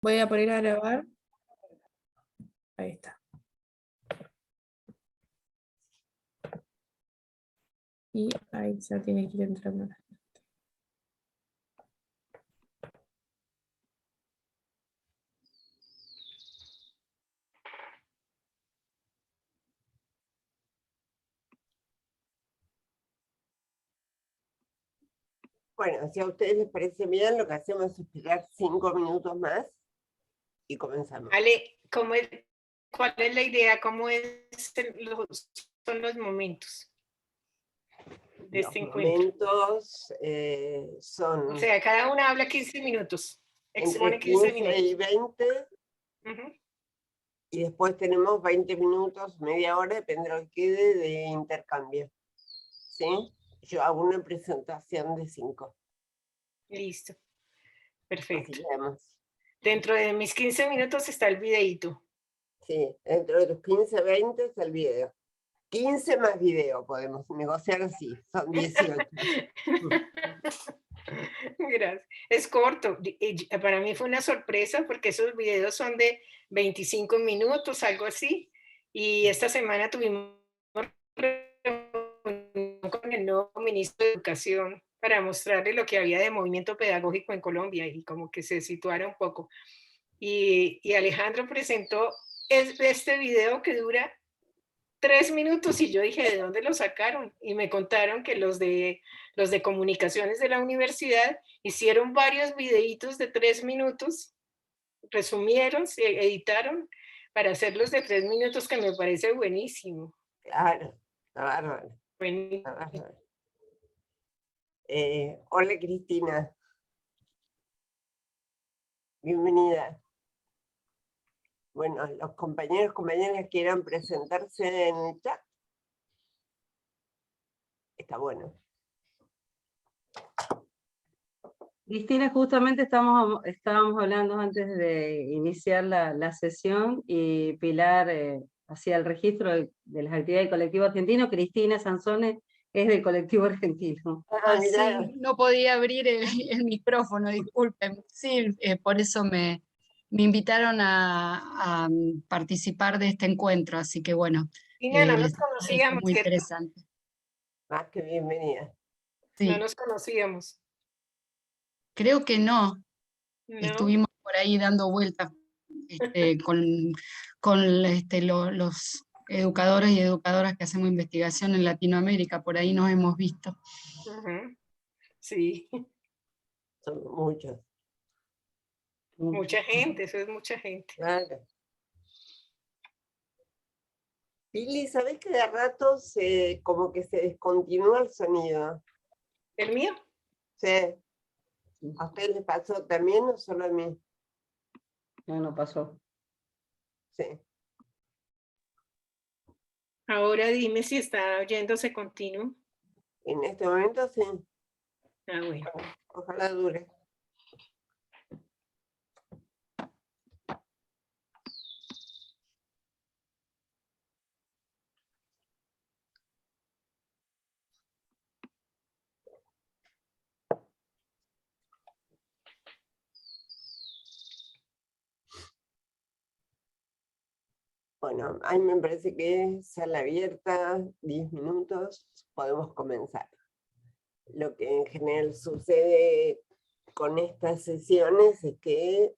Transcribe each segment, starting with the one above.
Voy a poner a grabar. Ahí está. Y ahí ya tiene que ir entrando. Bueno, si a ustedes les parece bien, lo que hacemos es esperar 5 minutos más y comenzamos. Ale, ¿cuál es la idea? ¿Cómo son los momentos de Los este encuentro? momentos son O sea, cada una habla 15 minutos. Expone entre 15 15 y minutos. 20, Ujú. y después tenemos 20 minutos, media hora, depende de lo que quede, de intercambio. ¿Sí? Yo hago una presentación de 5. Listo. Así Perfecto. vemos. Dentro de mis 15 minutos está el videíto. Sí, dentro de los 15, 20 es el video. 15 más video podemos negociar así, son 18. Gracias. Es corto. Para mí fue una sorpresa porque esos videos son de 25 minutos, algo así. Y esta semana tuvimos reunión con el nuevo ministro de Educación para mostrarle lo que había de movimiento pedagógico en Colombia y como que se situara un poco. Y Alejandro presentó este video que dura 3 minutos y yo dije, ¿de dónde lo sacaron? Y me contaron que los de comunicaciones de la universidad hicieron varios videitos de 3 minutos, resumieron, se editaron para hacerlos de 3 minutos, que me parece buenísimo. Claro, está bárbaro. Buenísimo. Está bárbaro. Hola Cristina, bienvenida. Bueno, los compañeros, compañeras quieran presentarse en el chat. Está bueno. Cristina, justamente estábamos hablando antes de iniciar la sesión y Pilar hacía el registro de las actividades del colectivo argentino. Cristina Sansone es del colectivo argentino. Mirá, Sí, no podía abrir el micrófono, disculpen. Sí, por eso me invitaron a participar de este encuentro, así que bueno, Cristina, no nos les parece conocíamos, muy ¿cierto? interesante. más que bienvenida. Sí, No nos conocíamos. creo que no, ¿No? estuvimos por ahí dando vueltas con los educadores y educadoras que hacemos investigación en Latinoamérica, por ahí nos hemos visto. Ujú. Sí, Son muchos. mucha gente, eso es mucha gente. Claro. Pili, ¿sabés que de rato como que se descontinúa el sonido? ¿El mío? Sí. ¿A ustedes les pasó también o solo a mí? No pasó. Sí. Ahora dime si está oyéndose continuo. En este momento sí. Ah, bueno. Ojalá dure. Bueno, a mí me parece que sala abierta, 10 minutos, podemos comenzar. Lo que en general sucede con estas sesiones es que,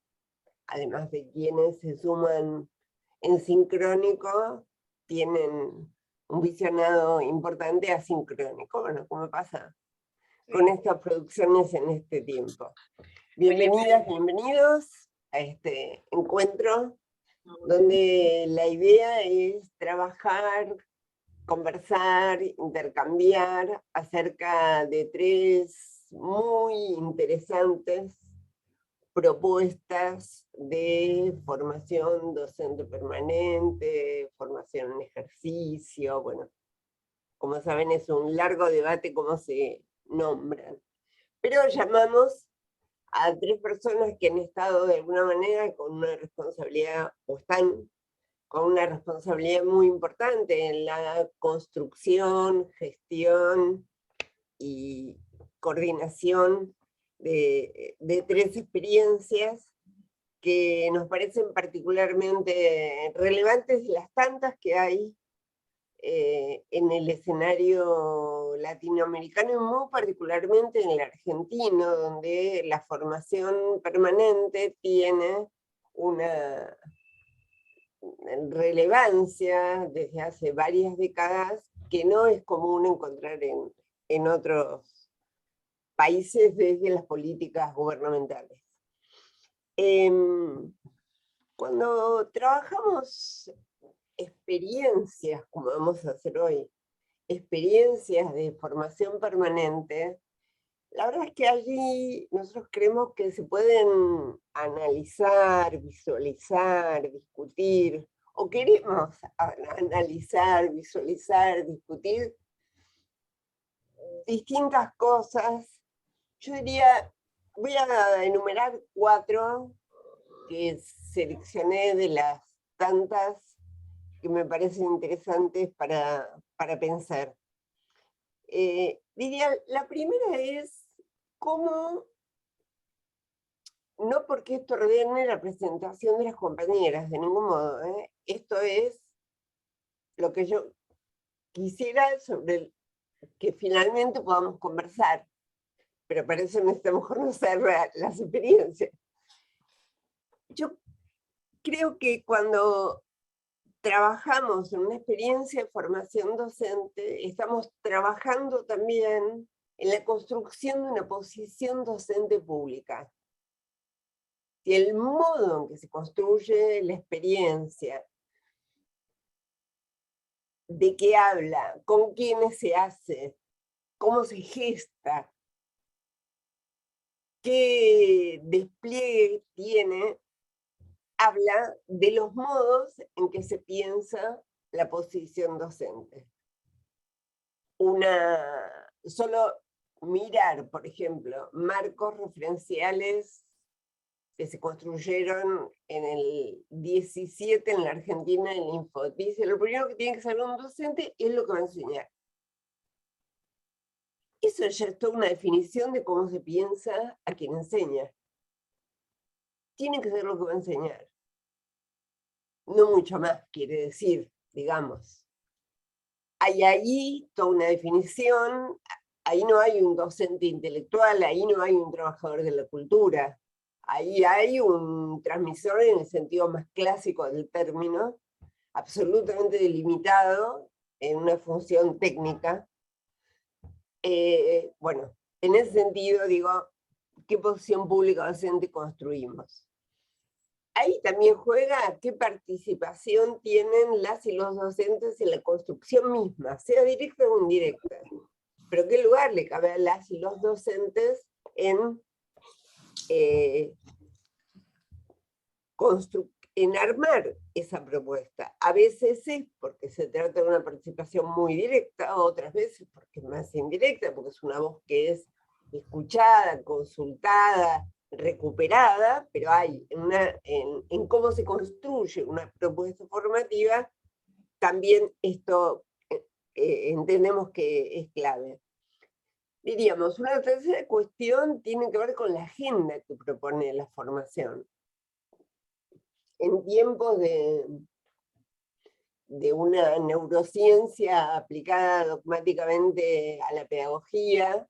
además de quienes se suman en sincrónico, tienen un visionado importante asincrónico, bueno, como pasa con estas producciones en este tiempo. Bienvenidas, bienvenidos a este encuentro donde la idea es trabajar, conversar, intercambiar acerca de 3 muy interesantes propuestas de formación docente permanente, formación en ejercicio, bueno, como saben es un largo debate cómo se nombran, pero llamamos a 3 personas que han estado de alguna manera con una responsabilidad, o están con una responsabilidad muy importante en la construcción, gestión y coordinación de 3 experiencias que nos parecen particularmente relevantes de las tantas que hay en el escenario latinoamericano y muy particularmente en el argentino, donde la formación permanente tiene una relevancia desde hace varias décadas que no es común encontrar en otros países desde las políticas gubernamentales. Cuando trabajamos experiencias, como vamos a hacer hoy, experiencias de formación permanente, la verdad es que allí nosotros creemos que se pueden analizar, visualizar, discutir, o queremos analizar, visualizar, discutir distintas cosas. Yo diría, voy a enumerar 4 que seleccioné de las tantas que me parecen interesantes para pensar. Diría, la primera es cómo, no porque esto ordene la presentación de las compañeras, de ningún modo, esto es lo que yo quisiera sobre que finalmente podamos conversar, pero para eso necesitamos conocer las experiencias. Yo creo que cuando trabajamos en una experiencia de formación docente, estamos trabajando también en la construcción de una posición docente pública. Y el modo en que se construye la experiencia, de qué habla, con quiénes se hace, cómo se gesta, qué despliegue tiene, habla de los modos en que se piensa la posición docente. Solo mirar, por ejemplo, marcos referenciales que se construyeron en el 17 en la Argentina, en el Infotis, lo primero que tiene que saber un docente es lo que va a enseñar. Eso ya es toda una definición de cómo se piensa a quien enseña. Tiene que ser lo que va a enseñar. No mucho más, quiere decir, digamos. Hay ahí toda una definición, ahí no hay un docente intelectual, ahí no hay un trabajador de la cultura, ahí hay un transmisor en el sentido más clásico del término, absolutamente delimitado en una función técnica. Bueno, en ese sentido digo, ¿qué posición pública docente construimos? Ahí también juega qué participación tienen las y los docentes en la construcción misma, sea directa o indirecta. Pero qué lugar le cabe a las y los docentes en armar esa propuesta. A veces es porque se trata de una participación muy directa, otras veces porque es más indirecta, porque es una voz que es escuchada, consultada, recuperada, pero hay en cómo se construye una propuesta formativa, también esto entendemos que es clave. Diríamos, una tercera cuestión tiene que ver con la agenda que propone la formación. En tiempos de una neurociencia aplicada dogmáticamente a la pedagogía,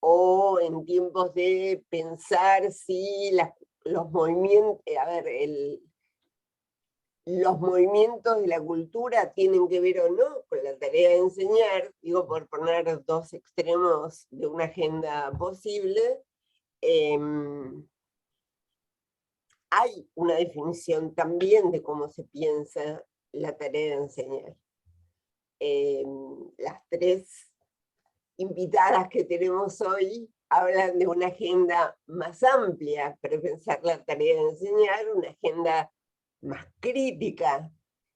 o en tiempos de pensar si los movimientos, los movimientos de la cultura tienen que ver o no con la tarea de enseñar, digo por poner 2 extremos de una agenda posible. Hay una definición también de cómo se piensa la tarea de enseñar. Las 3 invitadas que tenemos hoy hablan de una agenda más amplia para pensar la tarea de enseñar, una agenda más crítica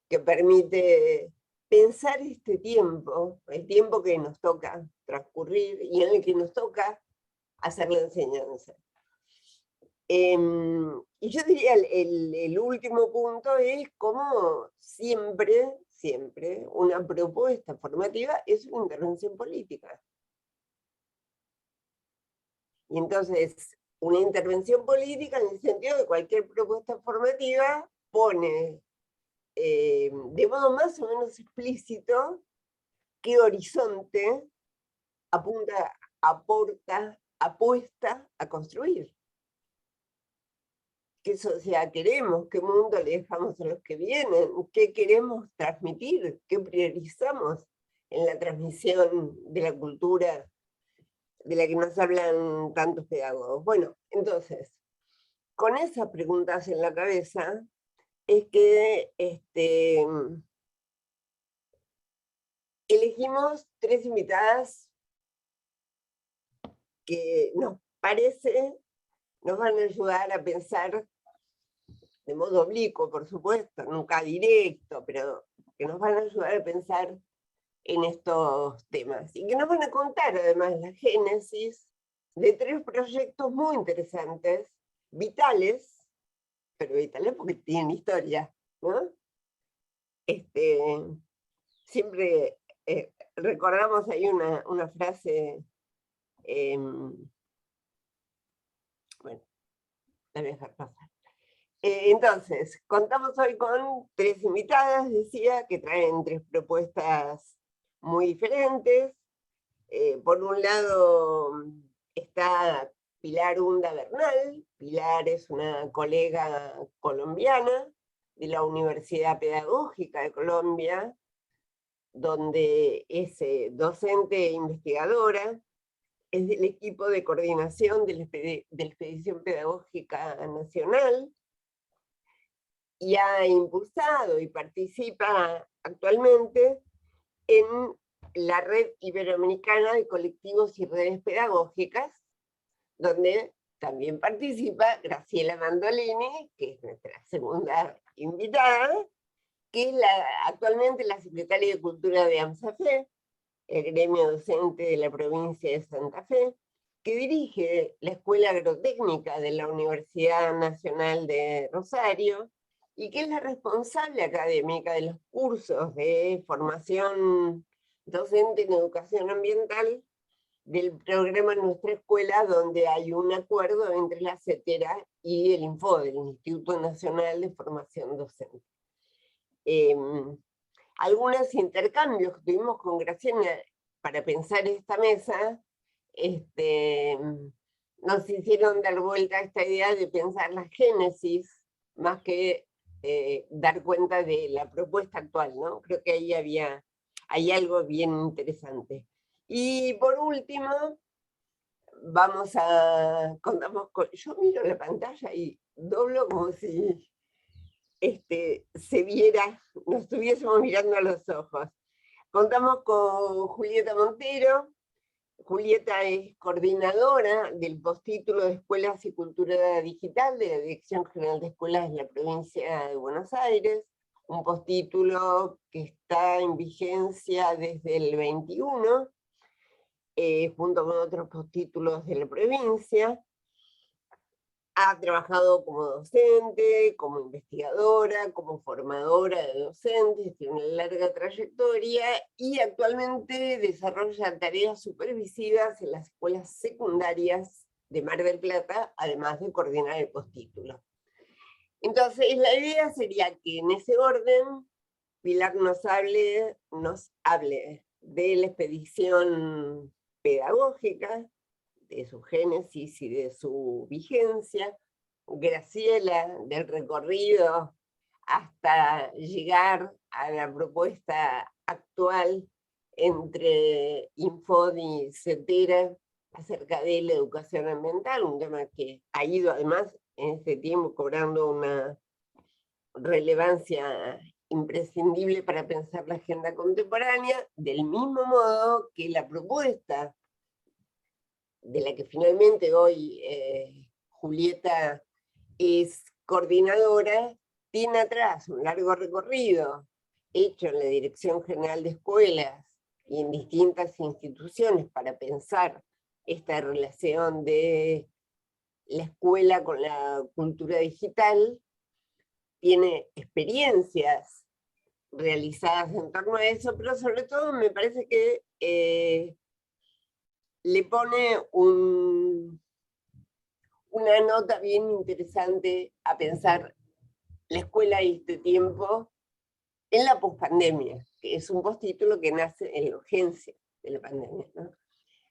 que permite pensar este tiempo, el tiempo que nos toca transcurrir y en el que nos toca hacer la enseñanza. Y yo diría el último punto es cómo siempre una propuesta formativa es una intervención política. Y entonces una intervención política en el sentido de que cualquier propuesta formativa pone de modo más o menos explícito qué horizonte apunta, aporta, apuesta a construir. ¿Qué sociedad queremos? ¿Qué mundo le dejamos a los que vienen? ¿Qué queremos transmitir? ¿Qué priorizamos en la transmisión de la cultura de la que nos hablan tantos pedagogos? Bueno, entonces, con esas preguntas en la cabeza, es que elegimos 3 invitadas que nos parece nos van a ayudar a pensar de modo oblicuo, por supuesto, nunca directo, pero que nos van a ayudar a pensar en estos temas. Y que nos van a contar además la génesis de 3 proyectos muy interesantes, vitales, pero vitales porque tienen historia, ¿no? Siempre recordamos ahí una frase, bueno, la voy a dejar pasar. Entonces, contamos hoy con 3 invitadas, decía, que traen 3 propuestas muy diferentes. Por un lado está Pilar Hunda Bernal. Pilar es una colega colombiana de la Universidad Pedagógica de Colombia, donde es docente e investigadora, es del equipo de coordinación de la Expedición Pedagógica Nacional, y ha impulsado y participa actualmente en la Red Iberoamericana de Colectivos y Redes Pedagógicas, donde también participa Graciela Mandolini, que es nuestra segunda invitada, que es actualmente la secretaria de Cultura de AMSAFE, el gremio docente de la provincia de Santa Fe, que dirige la Escuela Agrotécnica de la Universidad Nacional de Rosario, y que es la responsable académica de los cursos de formación docente en educación ambiental del programa Nuestra Escuela, donde hay un acuerdo entre la CETERA y el INFODE, el Instituto Nacional de Formación Docente. Algunos intercambios que tuvimos con Graciela para pensar esta mesa, nos hicieron dar vuelta a esta idea de pensar la génesis, más que dar cuenta de la propuesta actual, ¿no? Creo que ahí hay algo bien interesante. Y por último, contamos con, yo miro la pantalla y doblo como si se viera, nos estuviésemos mirando a los ojos. Contamos con Julieta Montero. Julieta es coordinadora del postítulo de Escuelas y Cultura Digital de la Dirección General de Escuelas de la provincia de Buenos Aires, un postítulo que está en vigencia desde el 21, junto con otros postítulos de la provincia. Ha trabajado como docente, como investigadora, como formadora de docentes, tiene una larga trayectoria y actualmente desarrolla tareas supervisivas en las escuelas secundarias de Mar del Plata, además de coordinar el postítulo. Entonces, la idea sería que en ese orden, Pilar nos hable de la expedición pedagógica, de su génesis y de su vigencia, Graciela del recorrido hasta llegar a la propuesta actual entre Infodi y CETERA acerca de la educación ambiental, un tema que ha ido además en este tiempo cobrando una relevancia imprescindible para pensar la agenda contemporánea, del mismo modo que la propuesta de la que finalmente hoy Julieta es coordinadora, tiene atrás un largo recorrido hecho en la Dirección General de Escuelas y en distintas instituciones para pensar esta relación de la escuela con la cultura digital, tiene experiencias realizadas en torno a eso, pero sobre todo me parece que le pone un una nota bien interesante a pensar la escuela y este tiempo en la pospandemia, que es un postítulo que nace en la urgencia de la pandemia, ¿no?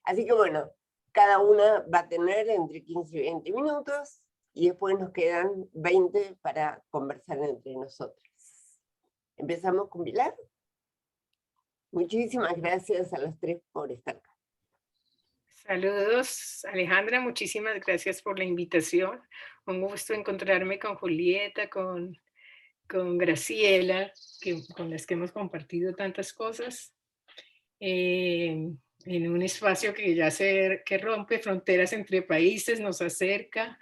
Así que bueno, cada una va a tener entre 15 y 20 minutos y después nos quedan 20 para conversar entre nosotros. ¿Empezamos con Pilar? Muchísimas gracias a los tres por estar acá. Saludos, Alejandra, muchísimas gracias por la invitación. Un gusto encontrarme con Julieta, con Graciela, con las que hemos compartido tantas cosas, en un espacio que rompe fronteras entre países, nos acerca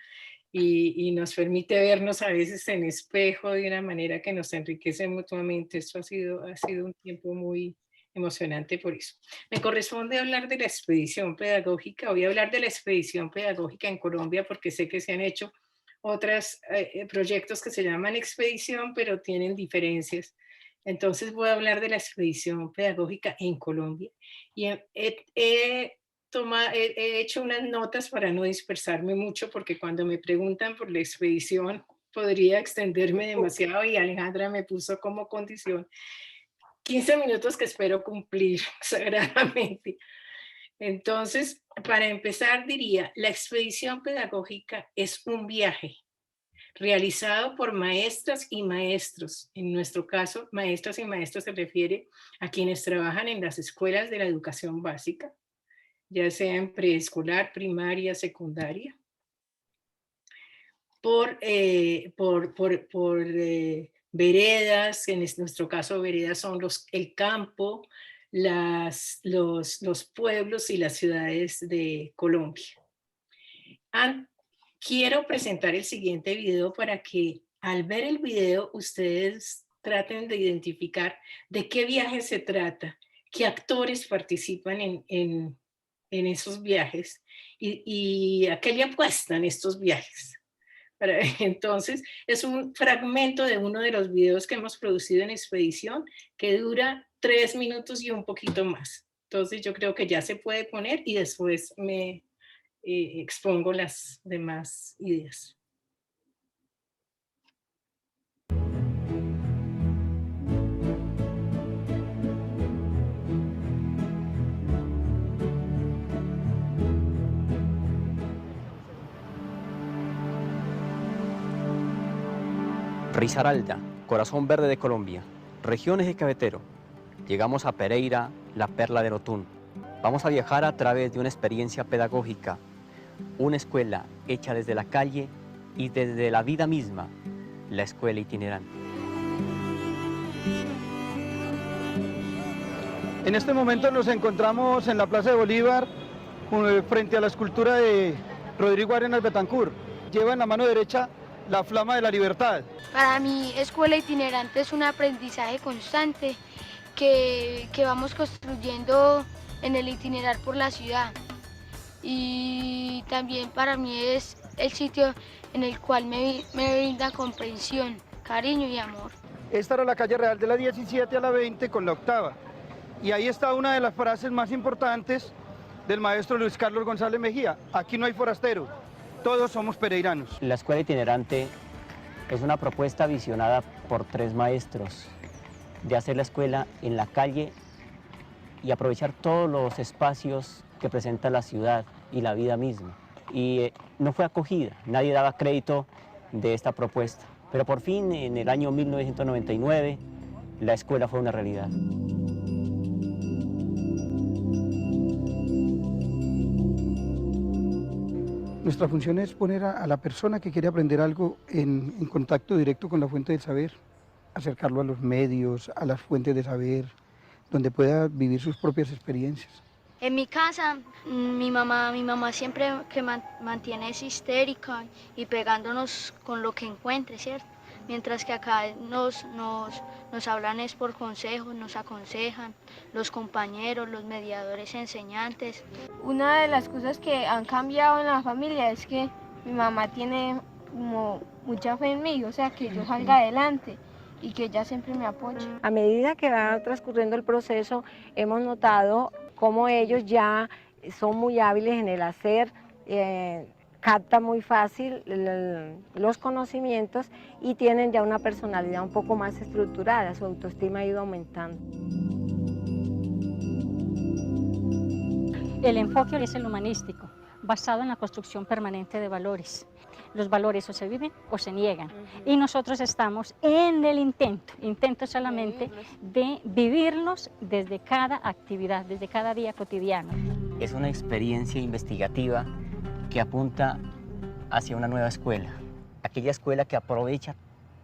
y nos permite vernos a veces en espejo de una manera que nos enriquece mutuamente. Esto ha sido un tiempo muy emocionante por eso. Me corresponde hablar de la expedición pedagógica. Voy a hablar de la expedición pedagógica en Colombia porque sé que se han hecho otros proyectos que se llaman expedición, pero tienen diferencias. Entonces voy a hablar de la expedición pedagógica en Colombia. Y he hecho unas notas para no dispersarme mucho, porque cuando me preguntan por la expedición podría extenderme demasiado y Alejandra me puso como condición 15 minutos que espero cumplir sagradamente. Entonces, para empezar, diría, la expedición pedagógica es un viaje realizado por maestras y maestros. En nuestro caso, maestras y maestros se refiere a quienes trabajan en las escuelas de la educación básica, ya sea en preescolar, primaria, secundaria, por veredas, en nuestro caso veredas son el campo, los pueblos y las ciudades de Colombia. Quiero presentar el siguiente video para que al ver el video ustedes traten de identificar de qué viaje se trata, qué actores participan en esos viajes y a qué le apuestan estos viajes. Entonces, es un fragmento de uno de los videos que hemos producido en Expedición que dura 3 minutos y un poquito más. Entonces, yo creo que ya se puede poner y después me expongo las demás ideas. Risaralda, corazón verde de Colombia, regiones de Cafetero. Llegamos a Pereira, la perla del Otún. Vamos a viajar a través de una experiencia pedagógica, una escuela hecha desde la calle y desde la vida misma, la escuela itinerante. En este momento nos encontramos en la Plaza de Bolívar, frente a la escultura de Rodrigo Arenas Betancourt. Lleva en la mano derecha la flama de la libertad. Para mí, escuela itinerante es un aprendizaje constante que vamos construyendo en el itinerar por la ciudad. Y también para mí es el sitio en el cual me brinda comprensión, cariño y amor. Esta era la calle real de la 17 a la 20 con la octava. Y ahí está una de las frases más importantes del maestro Luis Carlos González Mejía: aquí no hay forastero, todos somos pereiranos. La escuela itinerante es una propuesta visionada por 3 maestros de hacer la escuela en la calle y aprovechar todos los espacios que presenta la ciudad y la vida misma. Y no fue acogida, nadie daba crédito de esta propuesta. Pero por fin, en el año 1999, la escuela fue una realidad. Nuestra función es poner a la persona que quiere aprender algo en contacto directo con la fuente del saber, acercarlo a los medios, a las fuentes de saber, donde pueda vivir sus propias experiencias. En mi casa, mi mamá siempre que mantiene es histérica y pegándonos con lo que encuentre, ¿cierto? Mientras que acá nos hablan es por consejos, nos aconsejan los compañeros, los mediadores enseñantes. Una de las cosas que han cambiado en la familia es que mi mamá tiene como mucha fe en mí, o sea, que yo salga adelante y que ella siempre me apoya. A medida que va transcurriendo el proceso, hemos notado cómo ellos ya son muy hábiles en el hacer, capta muy fácil los conocimientos y tienen ya una personalidad un poco más estructurada, su autoestima ha ido aumentando. El enfoque es el humanístico, basado en la construcción permanente de valores. Los valores o se viven o se niegan. Y nosotros estamos en el intento solamente de vivirlos desde cada actividad, desde cada día cotidiano. Es una experiencia investigativa que apunta hacia una nueva escuela. Aquella escuela que aprovecha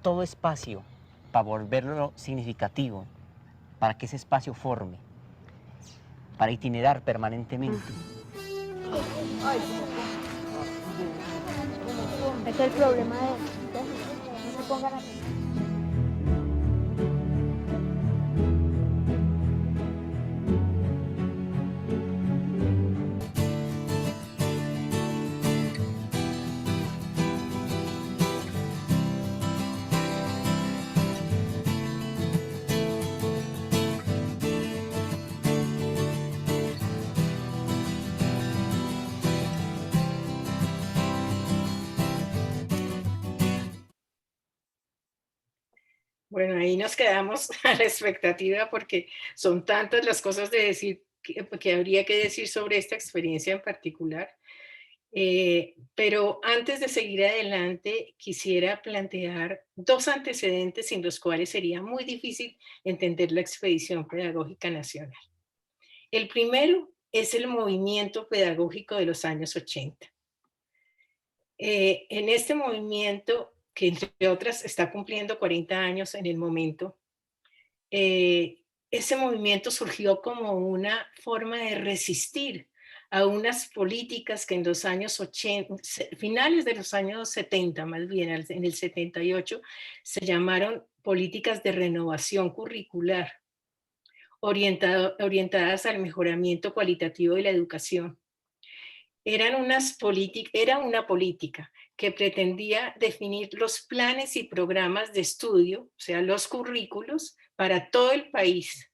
todo espacio para volverlo significativo, para que ese espacio forme, para itinerar permanentemente. Este es el problema de no se pongan a... Bueno, ahí nos quedamos a la expectativa porque son tantas las cosas de decir que habría que decir sobre esta experiencia en particular. Pero antes de seguir adelante, quisiera plantear dos antecedentes sin los cuales sería muy difícil entender la Expedición Pedagógica Nacional. El primero es el movimiento pedagógico de los años 80. En este movimiento, que entre otras está cumpliendo 40 años en el momento, ese movimiento surgió como una forma de resistir a unas políticas que en los años 80, finales de los años 70, más bien en el 78, se llamaron políticas de renovación curricular, orientadas al mejoramiento cualitativo de la educación. Era una política que pretendía definir los planes y programas de estudio, o sea, los currículos, para todo el país.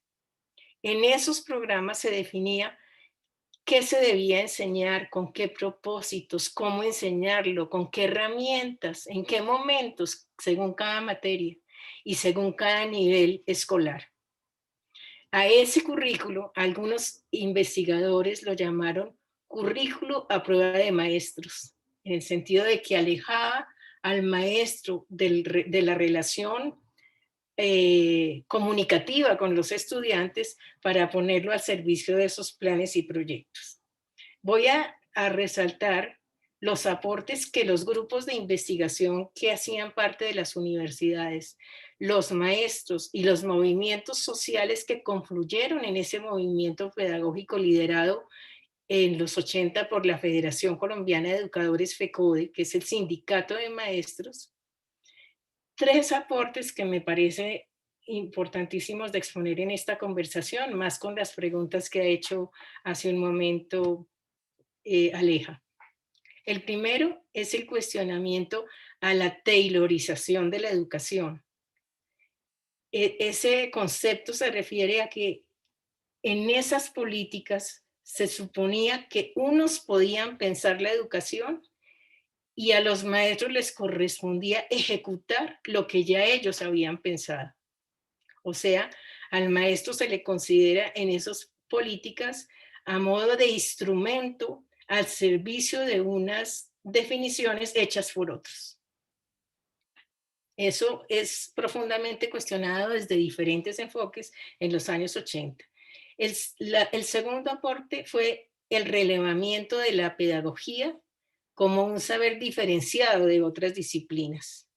En esos programas se definía qué se debía enseñar, con qué propósitos, cómo enseñarlo, con qué herramientas, en qué momentos, según cada materia y según cada nivel escolar. A ese currículo, algunos investigadores lo llamaron currículo a prueba de maestros, en el sentido de que alejaba al maestro de la relación comunicativa con los estudiantes para ponerlo al servicio de esos planes y proyectos. Voy a resaltar los aportes que los grupos de investigación que hacían parte de las universidades, los maestros y los movimientos sociales que confluyeron en ese movimiento pedagógico liderado en los 80 por la Federación Colombiana de Educadores FECODE, que es el sindicato de maestros. Tres aportes que me parece importantísimos de exponer en esta conversación, más con las preguntas que ha hecho hace un momento Aleja. El primero es el cuestionamiento a la taylorización de la educación. Ese concepto se refiere a que en esas políticas se suponía que unos podían pensar la educación y a los maestros les correspondía ejecutar lo que ya ellos habían pensado. O sea, al maestro se le considera en esas políticas a modo de instrumento al servicio de unas definiciones hechas por otros. Eso es profundamente cuestionado desde diferentes enfoques en los años 80. El segundo aporte fue el relevamiento de la pedagogía como un saber diferenciado de otras disciplinas.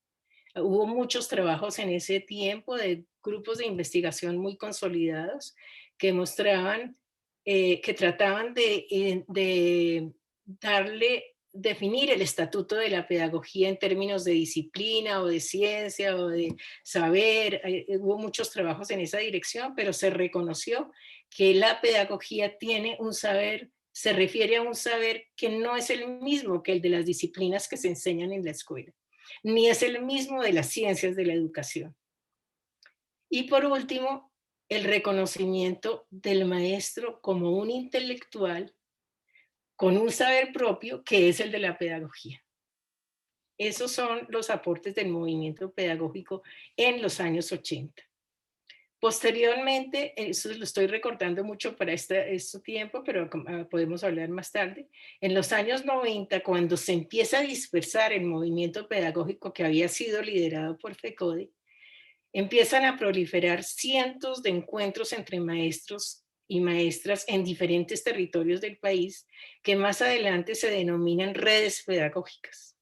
Hubo muchos trabajos en ese tiempo de grupos de investigación muy consolidados que mostraban, que trataban de definir el estatuto de la pedagogía en términos de disciplina o de ciencia o de saber. Hubo muchos trabajos en esa dirección, pero se reconoció que la pedagogía tiene un saber, se refiere a un saber que no es el mismo que el de las disciplinas que se enseñan en la escuela, ni es el mismo de las ciencias de la educación. Y por último, el reconocimiento del maestro como un intelectual con un saber propio que es el de la pedagogía. Esos son los aportes del movimiento pedagógico en los años 80. Posteriormente, eso lo estoy recortando mucho para este tiempo, pero podemos hablar más tarde. En los años 90, cuando se empieza a dispersar el movimiento pedagógico que había sido liderado por FECODE, empiezan a proliferar cientos de encuentros entre maestros y maestras en diferentes territorios del país, que más adelante se denominan redes pedagógicas.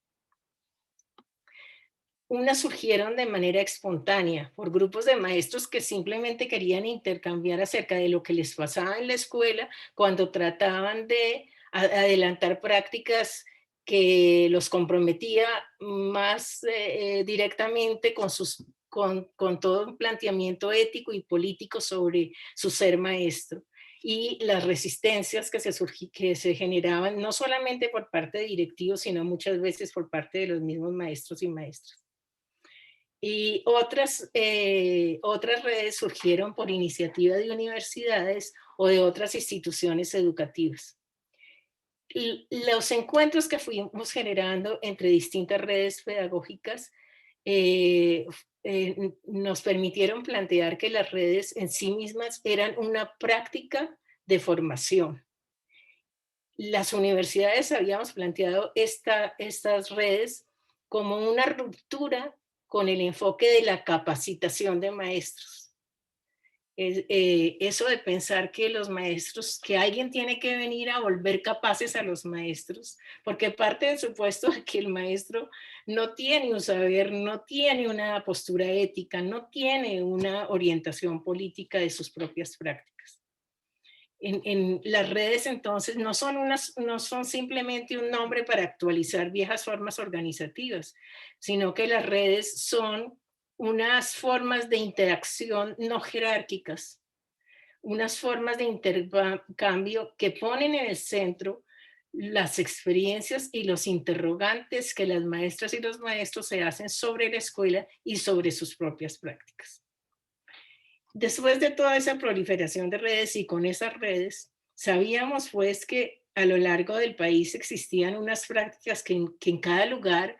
Unas surgieron de manera espontánea por grupos de maestros que simplemente querían intercambiar acerca de lo que les pasaba en la escuela cuando trataban de adelantar prácticas que los comprometía más directamente con todo un planteamiento ético y político sobre su ser maestro, y las resistencias que se generaban no solamente por parte de directivos, sino muchas veces por parte de los mismos maestros y maestras. Y otras redes surgieron por iniciativa de universidades o de otras instituciones educativas. Y los encuentros que fuimos generando entre distintas redes pedagógicas nos permitieron plantear que las redes en sí mismas eran una práctica de formación. Las universidades habíamos planteado estas redes como una ruptura con el enfoque de la capacitación de maestros. Eso de pensar que los maestros, que alguien tiene que venir a volver capaces a los maestros, porque parte del supuesto de que el maestro no tiene un saber, no tiene una postura ética, no tiene una orientación política de sus propias prácticas. En las redes entonces no son simplemente un nombre para actualizar viejas formas organizativas, sino que las redes son unas formas de interacción no jerárquicas, unas formas de intercambio que ponen en el centro las experiencias y los interrogantes que las maestras y los maestros se hacen sobre la escuela y sobre sus propias prácticas. Después de toda esa proliferación de redes y con esas redes, sabíamos pues que a lo largo del país existían unas prácticas que en cada lugar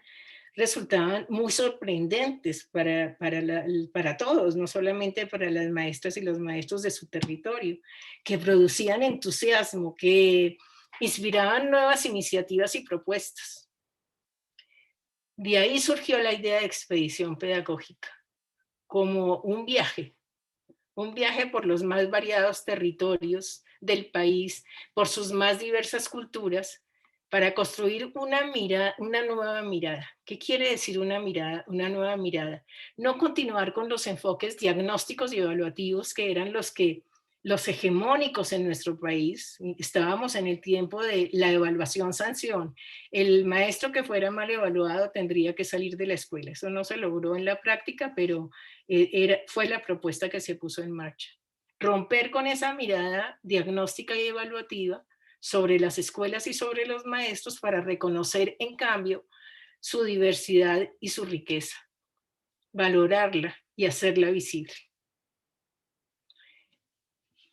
resultaban muy sorprendentes para todos, no solamente para las maestras y los maestros de su territorio, que producían entusiasmo, que inspiraban nuevas iniciativas y propuestas. De ahí surgió la idea de expedición pedagógica, como un viaje por los más variados territorios del país, por sus más diversas culturas, para construir una nueva mirada. ¿Qué quiere decir una nueva mirada? No continuar con los enfoques diagnósticos y evaluativos que eran los hegemónicos en nuestro país. Estábamos en el tiempo de la evaluación-sanción. El maestro que fuera mal evaluado tendría que salir de la escuela. Eso no se logró en la práctica, pero fue la propuesta que se puso en marcha. Romper con esa mirada diagnóstica y evaluativa sobre las escuelas y sobre los maestros para reconocer, en cambio, su diversidad y su riqueza, valorarla y hacerla visible.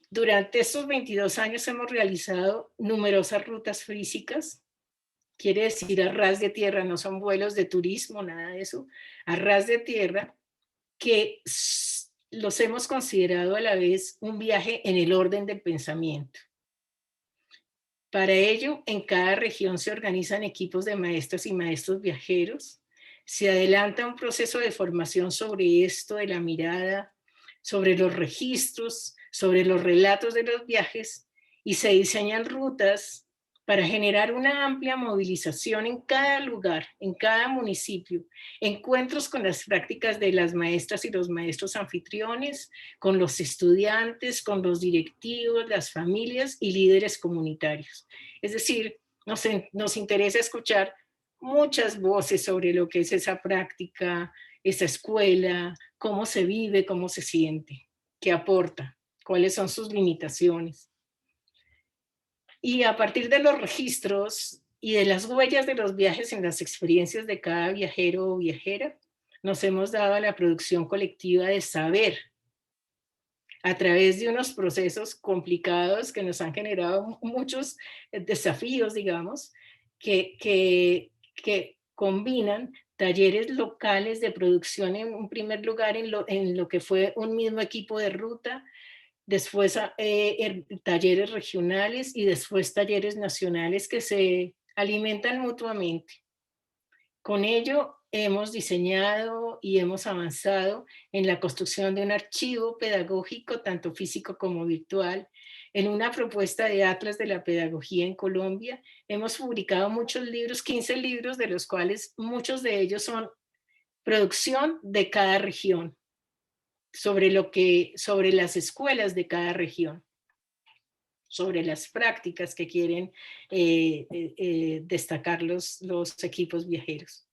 Durante estos 22 años hemos realizado numerosas rutas físicas, quiere decir a ras de tierra, no son vuelos de turismo, nada de eso, a ras de tierra, que los hemos considerado a la vez un viaje en el orden del pensamiento. Para ello, en cada región se organizan equipos de maestras y maestros viajeros, se adelanta un proceso de formación sobre esto de la mirada, sobre los registros, sobre los relatos de los viajes, y se diseñan rutas para generar una amplia movilización en cada lugar, en cada municipio, encuentros con las prácticas de las maestras y los maestros anfitriones, con los estudiantes, con los directivos, las familias y líderes comunitarios. Es decir, nos interesa escuchar muchas voces sobre lo que es esa práctica, esa escuela, cómo se vive, cómo se siente, qué aporta, cuáles son sus limitaciones. Y a partir de los registros y de las huellas de los viajes en las experiencias de cada viajero o viajera, nos hemos dado a la producción colectiva de saber a través de unos procesos complicados que nos han generado muchos desafíos, digamos, que combinan talleres locales de producción en un primer lugar en lo que fue un mismo equipo de ruta, después talleres regionales y después talleres nacionales que se alimentan mutuamente. Con ello hemos diseñado y hemos avanzado en la construcción de un archivo pedagógico, tanto físico como virtual, en una propuesta de atlas de la pedagogía en Colombia. Hemos publicado muchos libros, 15 libros, de los cuales muchos de ellos son producción de cada región, sobre las escuelas de cada región, sobre las prácticas que quieren destacar los equipos viajeros.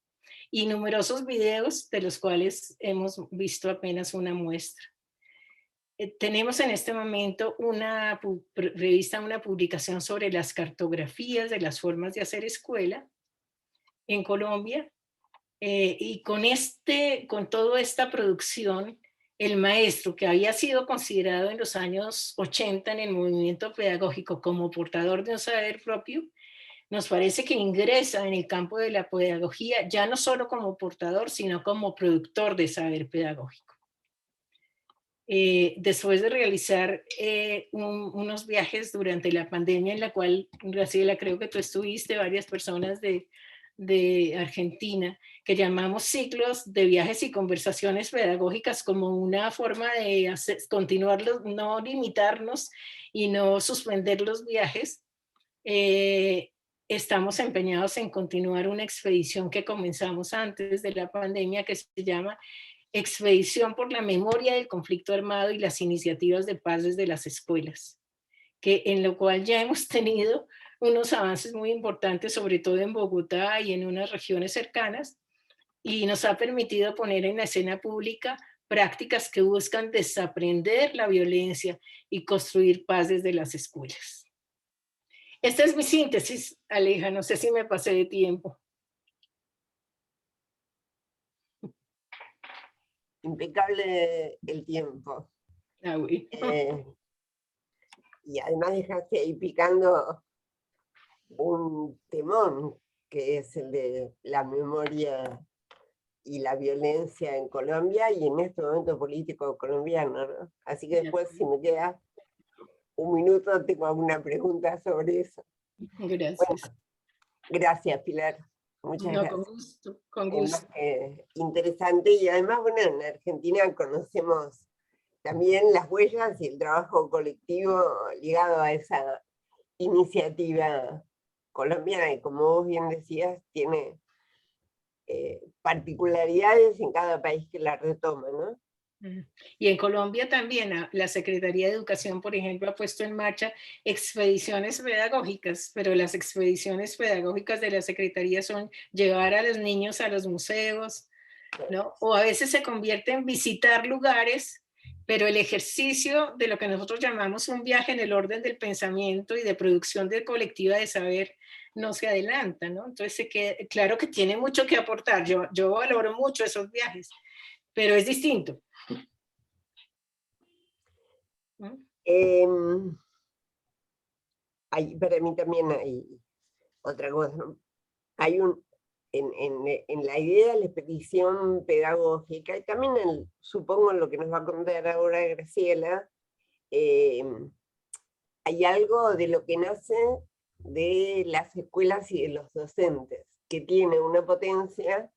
Y numerosos videos de los cuales hemos visto apenas una muestra. Tenemos en este momento prevista una publicación sobre las cartografías de las formas de hacer escuela en Colombia, y con toda esta producción, el maestro, que había sido considerado en los años 80 en el movimiento pedagógico como portador de un saber propio, nos parece que ingresa en el campo de la pedagogía ya no solo como portador, sino como productor de saber pedagógico. Después de realizar unos viajes durante la pandemia, en la cual, Graciela, creo que tú estuviste, varias personas de Argentina, que llamamos ciclos de viajes y conversaciones pedagógicas, como una forma de continuarlos, no limitarnos y no suspender los viajes. Estamos empeñados en continuar una expedición que comenzamos antes de la pandemia, que se llama Expedición por la Memoria del Conflicto Armado y las Iniciativas de Paz desde las Escuelas, en lo cual ya hemos tenido unos avances muy importantes, sobre todo en Bogotá y en unas regiones cercanas, y nos ha permitido poner en la escena pública prácticas que buscan desaprender la violencia y construir paz desde las escuelas. Esta es mi síntesis, Aleja, no sé si me pasé de tiempo. Impecable el tiempo. Ah, oui. Y además dejaste ahí picando un temón, que es el de la memoria y la violencia en Colombia y en este momento político colombiano, ¿no? Así que después, si me queda un minuto, tengo alguna pregunta sobre eso. Gracias. Bueno, gracias, Pilar. Muchas gracias. Con gusto, con gusto. Interesante, y además, bueno, en Argentina conocemos también las huellas y el trabajo colectivo ligado a esa iniciativa colombiana, y como vos bien decías, tiene particularidades en cada país que la retoma, ¿no? Y en Colombia también la Secretaría de Educación, por ejemplo, ha puesto en marcha expediciones pedagógicas, pero las expediciones pedagógicas de la Secretaría son llevar a los niños a los museos, ¿no? O a veces se convierte en visitar lugares, pero el ejercicio de lo que nosotros llamamos un viaje en el orden del pensamiento y de producción colectiva de saber no se adelanta, ¿no? Entonces, claro que tiene mucho que aportar. Yo valoro mucho esos viajes, pero es distinto. Para mí también hay otra cosa, ¿no? Hay en la idea de la expedición pedagógica, y también supongo lo que nos va a contar ahora Graciela, hay algo de lo que nace de las escuelas y de los docentes, que tiene una potencia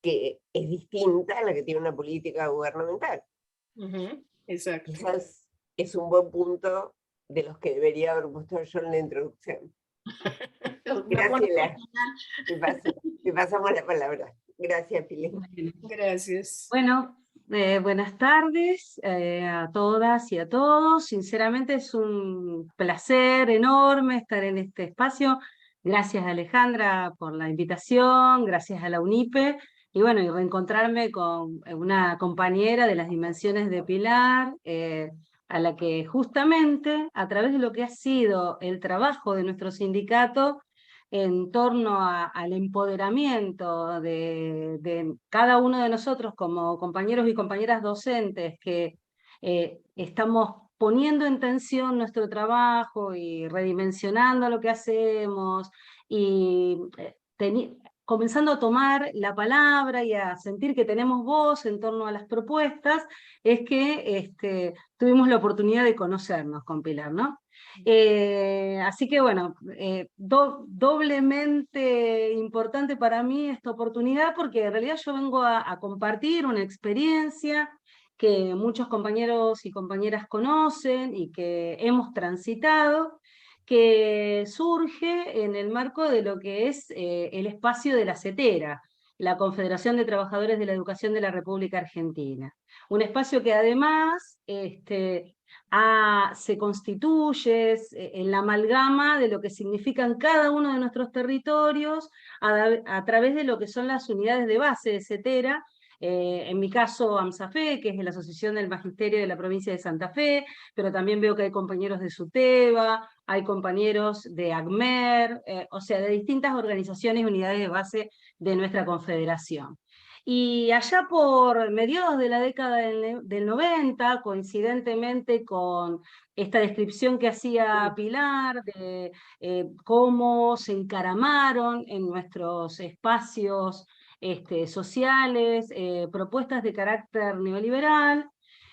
que es distinta a la que tiene una política gubernamental. Exacto. Quizás es un buen punto de los que debería haber puesto yo en la introducción. Gracias, te pasamos la palabra. Gracias, Pili. Gracias. Bueno, buenas tardes a todas y a todos. Sinceramente es un placer enorme estar en este espacio. Gracias, Alejandra, por la invitación, gracias a la UNIPE, y bueno, y reencontrarme con una compañera de las dimensiones de Pilar, a la que justamente a través de lo que ha sido el trabajo de nuestro sindicato en torno al empoderamiento de cada uno de nosotros como compañeros y compañeras docentes que estamos poniendo en tensión nuestro trabajo y redimensionando lo que hacemos, y comenzando a tomar la palabra y a sentir que tenemos voz en torno a las propuestas, es que tuvimos la oportunidad de conocernos con Pilar, ¿no? Así que bueno, doblemente importante para mí esta oportunidad, porque en realidad yo vengo a compartir una experiencia que muchos compañeros y compañeras conocen y que hemos transitado, que surge en el marco de lo que es el espacio de la CETERA, la Confederación de Trabajadores de la Educación de la República Argentina. Un espacio que además se constituye en la amalgama de lo que significan cada uno de nuestros territorios a través de lo que son las unidades de base de CETERA. En mi caso, AMSAFE, que es la Asociación del Magisterio de la Provincia de Santa Fe, pero también veo que hay compañeros de SUTEBA, hay compañeros de ACMER, o sea, de distintas organizaciones y unidades de base de nuestra confederación. Y allá por mediados de la década del 90, coincidentemente con esta descripción que hacía Pilar de cómo se encaramaron en nuestros espacios sociales, propuestas de carácter neoliberal,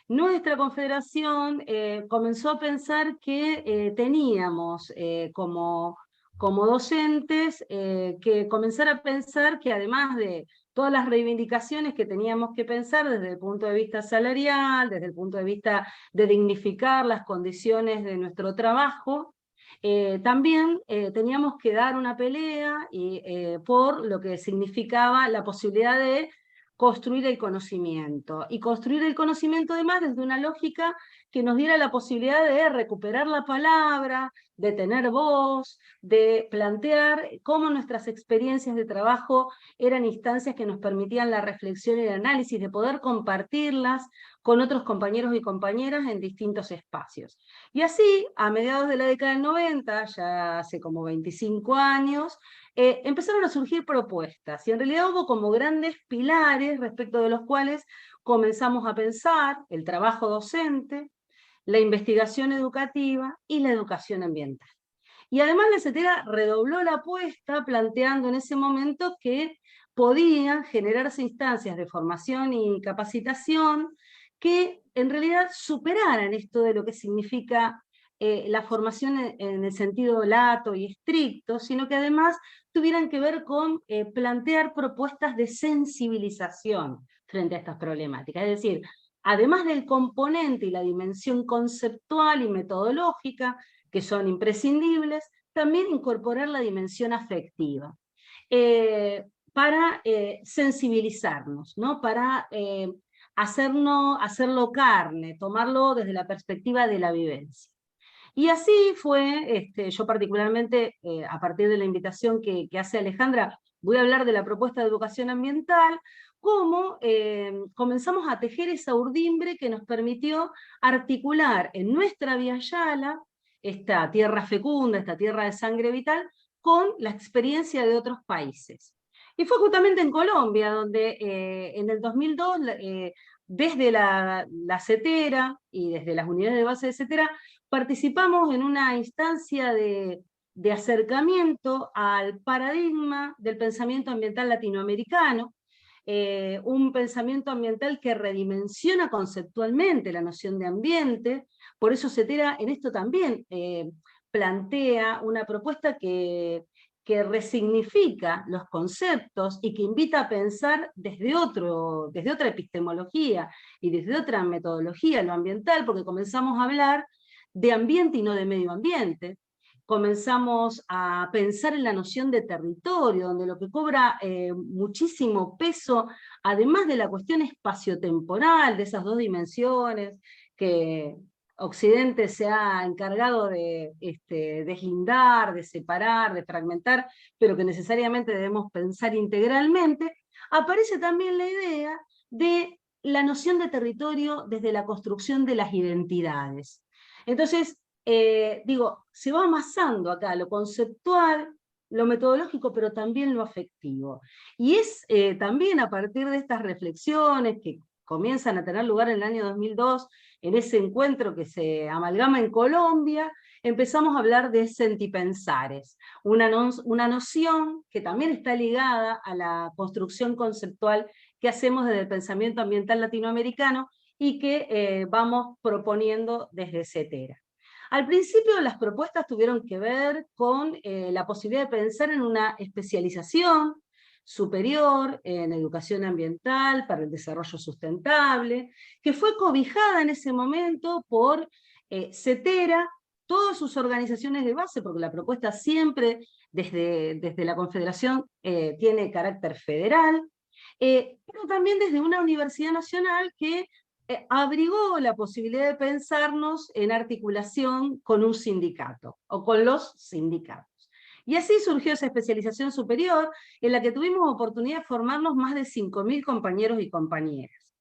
nuestra confederación comenzó a pensar que teníamos como docentes que comenzar a pensar que, además de todas las reivindicaciones que teníamos que pensar desde el punto de vista salarial, desde el punto de vista de dignificar las condiciones de nuestro trabajo, también teníamos que dar una pelea por lo que significaba la posibilidad de construir el conocimiento, y construir el conocimiento además desde una lógica que nos diera la posibilidad de recuperar la palabra, de tener voz, de plantear cómo nuestras experiencias de trabajo eran instancias que nos permitían la reflexión y el análisis, de poder compartirlas con otros compañeros y compañeras en distintos espacios. Y así, a mediados de la década del 90, ya hace como 25 años, empezaron a surgir propuestas, y en realidad hubo como grandes pilares respecto de los cuales comenzamos a pensar el trabajo docente, la investigación educativa y la educación ambiental. Y además la CETERA redobló la apuesta, planteando en ese momento que podían generarse instancias de formación y capacitación que en realidad superaran esto de lo que significa la formación en el sentido lato y estricto, sino que además tuvieran que ver con plantear propuestas de sensibilización frente a estas problemáticas. Es decir, además del componente y la dimensión conceptual y metodológica, que son imprescindibles, también incorporar la dimensión afectiva, para sensibilizarnos, ¿no? Para hacerlo carne, tomarlo desde la perspectiva de la vivencia. Y así fue, yo particularmente, a partir de la invitación que hace Alejandra, voy a hablar de la propuesta de educación ambiental, cómo comenzamos a tejer esa urdimbre que nos permitió articular en nuestra Via Yala, esta tierra fecunda, esta tierra de sangre vital, con la experiencia de otros países. Y fue justamente en Colombia, donde en el 2002, desde la CETERA y desde las unidades de base de CETERA, participamos en una instancia de acercamiento al paradigma del pensamiento ambiental latinoamericano, un pensamiento ambiental que redimensiona conceptualmente la noción de ambiente. Por eso CETERA en esto también plantea una propuesta que resignifica los conceptos y que invita a pensar desde otra epistemología y desde otra metodología lo ambiental, porque comenzamos a hablar de ambiente y no de medio ambiente. Comenzamos a pensar en la noción de territorio, donde lo que cobra muchísimo peso, además de la cuestión espaciotemporal, de esas dos dimensiones que Occidente se ha encargado de deslindar, de separar, de fragmentar, pero que necesariamente debemos pensar integralmente, aparece también la idea de la noción de territorio desde la construcción de las identidades. Entonces, se va amasando acá lo conceptual, lo metodológico, pero también lo afectivo. Y es también a partir de estas reflexiones, que comienzan a tener lugar en el año 2002, en ese encuentro que se amalgama en Colombia, empezamos a hablar de sentipensares, una noción que también está ligada a la construcción conceptual que hacemos desde el pensamiento ambiental latinoamericano y que vamos proponiendo desde CETERA. Al principio las propuestas tuvieron que ver con la posibilidad de pensar en una especialización superior en educación ambiental para el desarrollo sustentable, que fue cobijada en ese momento por CETERA, todas sus organizaciones de base, porque la propuesta siempre desde la Confederación tiene carácter federal, pero también desde una universidad nacional que abrigó la posibilidad de pensarnos en articulación con un sindicato, o con los sindicatos. Y así surgió esa especialización superior, en la que tuvimos oportunidad de formarnos más de 5.000 compañeros y compañeras.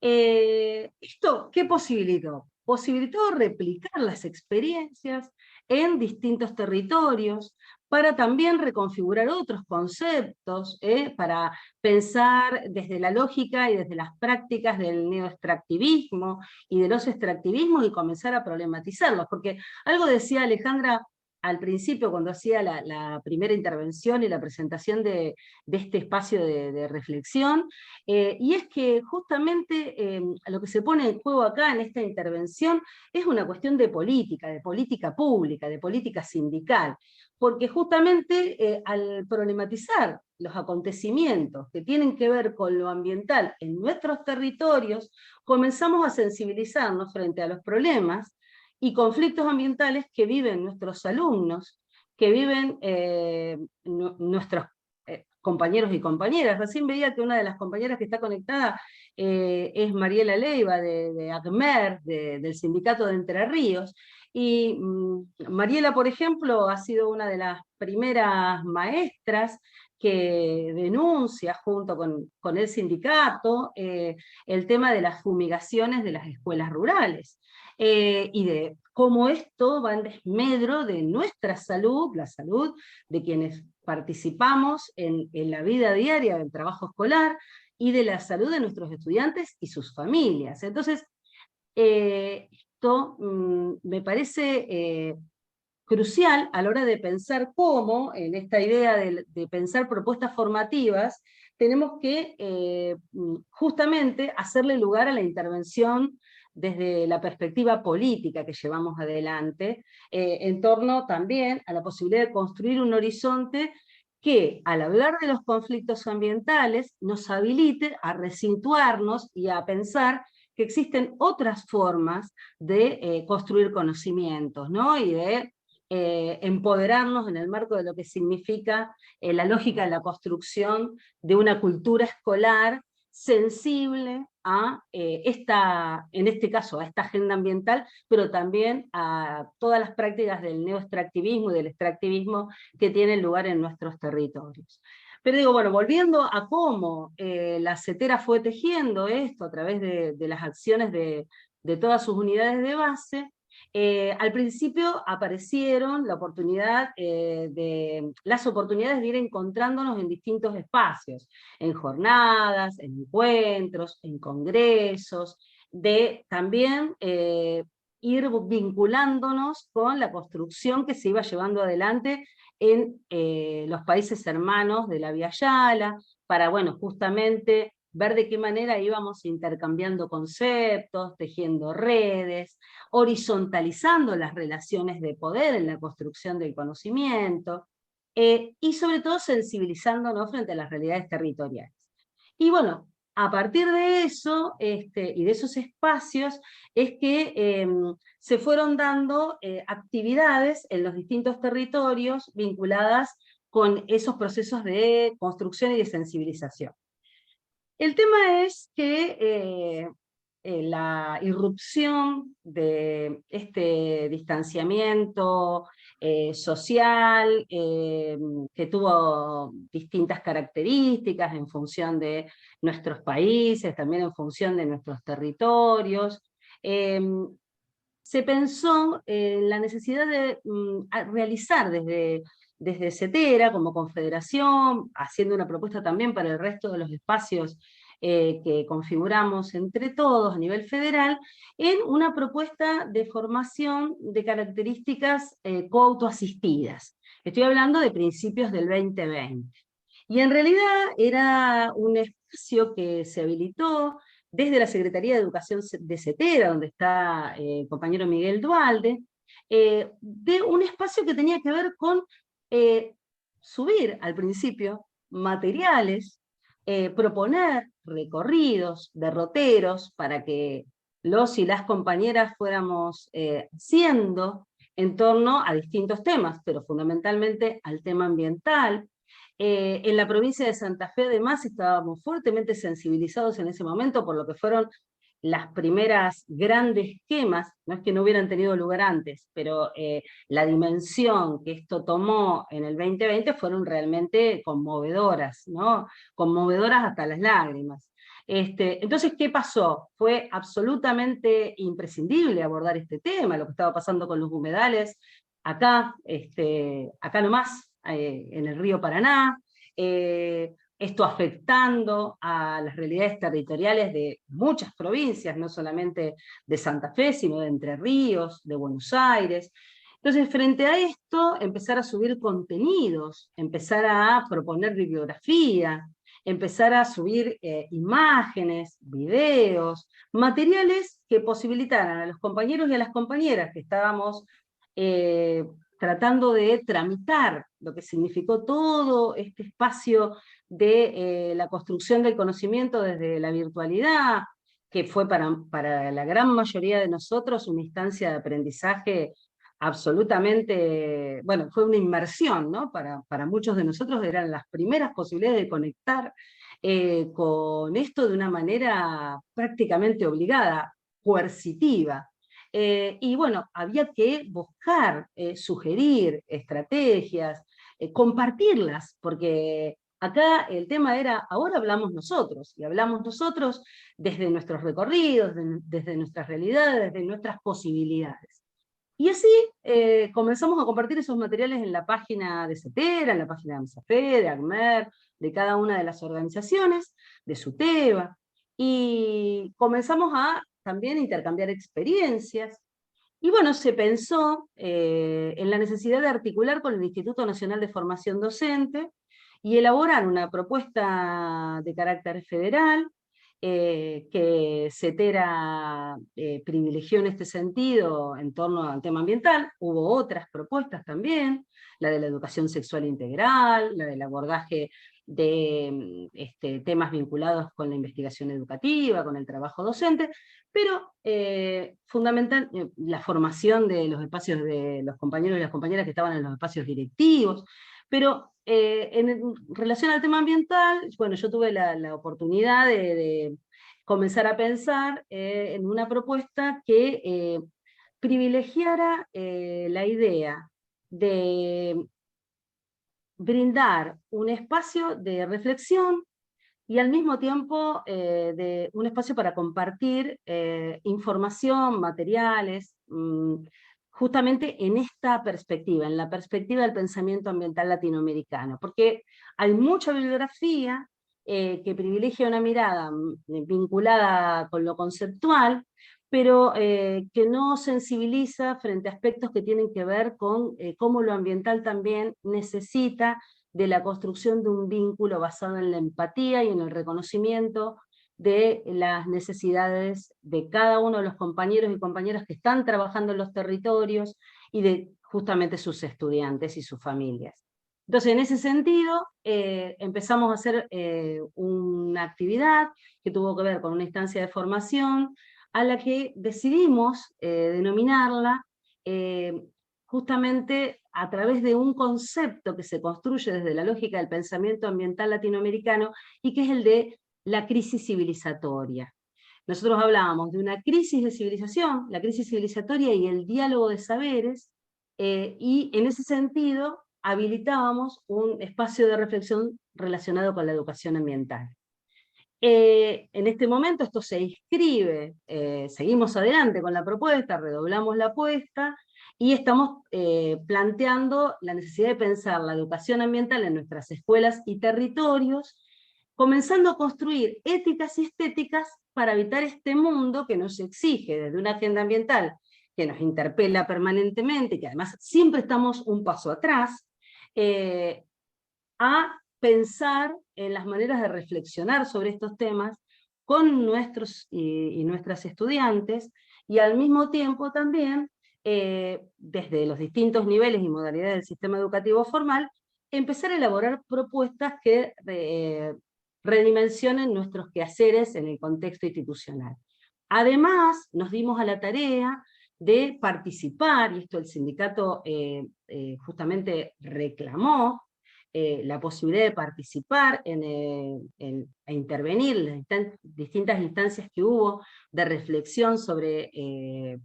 ¿Esto qué posibilitó? Posibilitó replicar las experiencias en distintos territorios, para también reconfigurar otros conceptos, para pensar desde la lógica y desde las prácticas del neoextractivismo y de los extractivismos y comenzar a problematizarlos, porque algo decía Alejandra al principio cuando hacía la primera intervención y la presentación de este espacio de reflexión, y es que justamente lo que se pone en juego acá en esta intervención es una cuestión de política pública, de política sindical, porque justamente al problematizar los acontecimientos que tienen que ver con lo ambiental en nuestros territorios, comenzamos a sensibilizarnos frente a los problemas y conflictos ambientales que viven nuestros alumnos, que viven nuestros compañeros y compañeras. Recién veía que una de las compañeras que está conectada es Mariela Leiva de ACMER, del Sindicato de Entre Ríos, y Mariela, por ejemplo, ha sido una de las primeras maestras que denuncia junto con el sindicato el tema de las fumigaciones de las escuelas rurales. Y de cómo esto va en desmedro de nuestra salud, la salud de quienes participamos en la vida diaria del trabajo escolar, y de la salud de nuestros estudiantes y sus familias. Entonces, esto me parece crucial a la hora de pensar cómo, en esta idea de pensar propuestas formativas, tenemos que justamente hacerle lugar a la intervención desde la perspectiva política que llevamos adelante, en torno también a la posibilidad de construir un horizonte que, al hablar de los conflictos ambientales, nos habilite a resituarnos y a pensar que existen otras formas de construir conocimientos, ¿no? Y de empoderarnos en el marco de lo que significa la lógica de la construcción de una cultura escolar sensible a en este caso, a esta agenda ambiental, pero también a todas las prácticas del neoextractivismo y del extractivismo que tienen lugar en nuestros territorios. Pero digo, bueno, volviendo a cómo la CETERA fue tejiendo esto a través de las acciones de todas sus unidades de base, al principio aparecieron las oportunidades de ir encontrándonos en distintos espacios, en jornadas, en encuentros, en congresos, de también ir vinculándonos con la construcción que se iba llevando adelante en los países hermanos de la Vía Yala, para, bueno, justamente ver de qué manera íbamos intercambiando conceptos, tejiendo redes, horizontalizando las relaciones de poder en la construcción del conocimiento, y sobre todo sensibilizándonos frente a las realidades territoriales. Y bueno, a partir de eso, y de esos espacios, es que se fueron dando actividades en los distintos territorios vinculadas con esos procesos de construcción y de sensibilización. El tema es que la irrupción de este distanciamiento social, que tuvo distintas características en función de nuestros países, también en función de nuestros territorios, se pensó en la necesidad de realizar desde CETERA como confederación, haciendo una propuesta también para el resto de los espacios que configuramos entre todos a nivel federal, en una propuesta de formación de características coautoasistidas. Estoy hablando de principios del 2020. Y en realidad era un espacio que se habilitó desde la Secretaría de Educación de CETERA, donde está el compañero Miguel Dualde, de un espacio que tenía que ver con subir al principio materiales, proponer recorridos, derroteros, para que los y las compañeras fuéramos haciendo en torno a distintos temas, pero fundamentalmente al tema ambiental. En la provincia de Santa Fe, además, estábamos fuertemente sensibilizados en ese momento por lo que fueron las primeras grandes quemas, no es que no hubieran tenido lugar antes, pero la dimensión que esto tomó en el 2020 fueron realmente conmovedoras, ¿no? Conmovedoras hasta las lágrimas. Entonces, ¿qué pasó? Fue absolutamente imprescindible abordar este tema, lo que estaba pasando con los humedales, acá nomás, en el río Paraná, esto afectando a las realidades territoriales de muchas provincias, no solamente de Santa Fe, sino de Entre Ríos, de Buenos Aires. Entonces, frente a esto, empezar a subir contenidos, empezar a proponer bibliografía, empezar a subir imágenes, videos, materiales que posibilitaran a los compañeros y a las compañeras que estábamos tratando de tramitar lo que significó todo este espacio de la construcción del conocimiento desde la virtualidad, que fue para la gran mayoría de nosotros una instancia de aprendizaje absolutamente, bueno, fue una inmersión, ¿no? Para muchos de nosotros eran las primeras posibilidades de conectar con esto de una manera prácticamente obligada, coercitiva. Y bueno, había que buscar, sugerir estrategias, compartirlas, porque acá el tema era, ahora hablamos nosotros, y hablamos nosotros desde nuestros recorridos, desde nuestras realidades, desde nuestras posibilidades. Y así comenzamos a compartir esos materiales en la página de CETERA, en la página de AMSAFE, de ACMER, de cada una de las organizaciones, de SUTEBA, y comenzamos a también intercambiar experiencias. Y bueno, se pensó en la necesidad de articular con el Instituto Nacional de Formación Docente y elaborar una propuesta de carácter federal que CETERA privilegió en este sentido en torno al tema ambiental. Hubo otras propuestas también, la de la educación sexual integral, la del abordaje de temas vinculados con la investigación educativa, con el trabajo docente, pero fundamental la formación de los espacios de los compañeros y las compañeras que estaban en los espacios directivos, pero en relación al tema ambiental, bueno, yo tuve la oportunidad de comenzar a pensar en una propuesta que privilegiara la idea de brindar un espacio de reflexión y al mismo tiempo de un espacio para compartir información, materiales, justamente en esta perspectiva, en la perspectiva del pensamiento ambiental latinoamericano, porque hay mucha bibliografía que privilegia una mirada vinculada con lo conceptual, pero que no sensibiliza frente a aspectos que tienen que ver con cómo lo ambiental también necesita de la construcción de un vínculo basado en la empatía y en el reconocimiento de las necesidades de cada uno de los compañeros y compañeras que están trabajando en los territorios y de justamente sus estudiantes y sus familias. Entonces, en ese sentido, empezamos a hacer una actividad que tuvo que ver con una instancia de formación, a la que decidimos denominarla justamente a través de un concepto que se construye desde la lógica del pensamiento ambiental latinoamericano y que es el de la crisis civilizatoria. Nosotros hablábamos de una crisis de civilización, la crisis civilizatoria y el diálogo de saberes, y en ese sentido habilitábamos un espacio de reflexión relacionado con la educación ambiental. En este momento esto se inscribe, seguimos adelante con la propuesta, redoblamos la apuesta, y estamos planteando la necesidad de pensar la educación ambiental en nuestras escuelas y territorios comenzando a construir éticas y estéticas para habitar este mundo que nos exige desde una agenda ambiental que nos interpela permanentemente, y que además siempre estamos un paso atrás, a pensar en las maneras de reflexionar sobre estos temas con nuestros y nuestras estudiantes, y al mismo tiempo también, desde los distintos niveles y modalidades del sistema educativo formal, empezar a elaborar propuestas que redimensionen nuestros quehaceres en el contexto institucional. Además, nos dimos a la tarea de participar, y esto el sindicato justamente reclamó, la posibilidad de participar e intervenir en las distintas instancias que hubo de reflexión sobre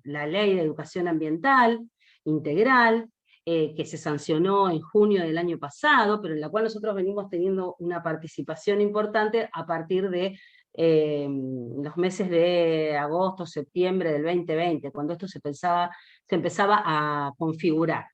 la ley de educación ambiental integral, que se sancionó en junio del año pasado, pero en la cual nosotros venimos teniendo una participación importante a partir de los meses de agosto, septiembre del 2020, cuando esto se empezaba a configurar.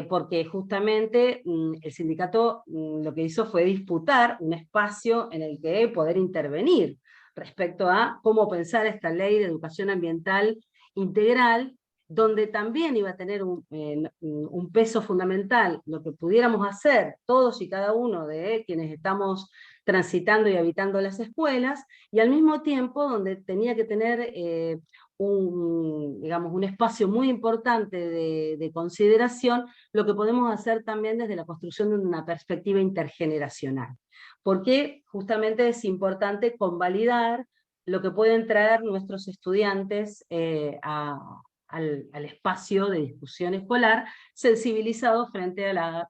Porque justamente el sindicato lo que hizo fue disputar un espacio en el que poder intervenir respecto a cómo pensar esta ley de educación ambiental integral, donde también iba a tener un peso fundamental lo que pudiéramos hacer todos y cada uno de quienes estamos transitando y habitando las escuelas, y al mismo tiempo donde tenía que tener un espacio muy importante de consideración, lo que podemos hacer también desde la construcción de una perspectiva intergeneracional. Porque justamente es importante convalidar lo que pueden traer nuestros estudiantes al espacio de discusión escolar, sensibilizados frente a la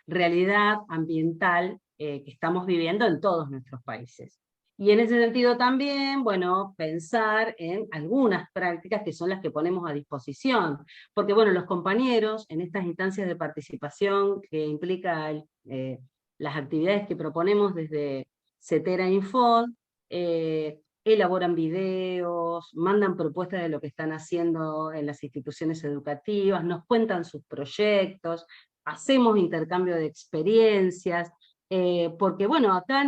realidad ambiental que estamos viviendo en todos nuestros países. Y en ese sentido también, bueno, pensar en algunas prácticas que son las que ponemos a disposición, porque bueno, los compañeros en estas instancias de participación que implica las actividades que proponemos desde CETERA Infod, elaboran videos, mandan propuestas de lo que están haciendo en las instituciones educativas, nos cuentan sus proyectos, hacemos intercambio de experiencias, porque bueno, acá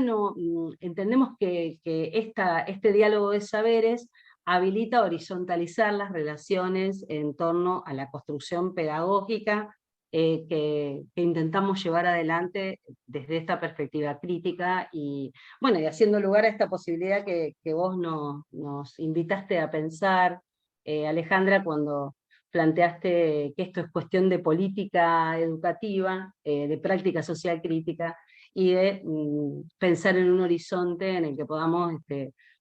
entendemos que este diálogo de saberes habilita horizontalizar las relaciones en torno a la construcción pedagógica que intentamos llevar adelante desde esta perspectiva crítica, y bueno, y haciendo lugar a esta posibilidad que vos nos invitaste a pensar, Alejandra, cuando planteaste que esto es cuestión de política educativa, de práctica social crítica, y de pensar en un horizonte en el que podamos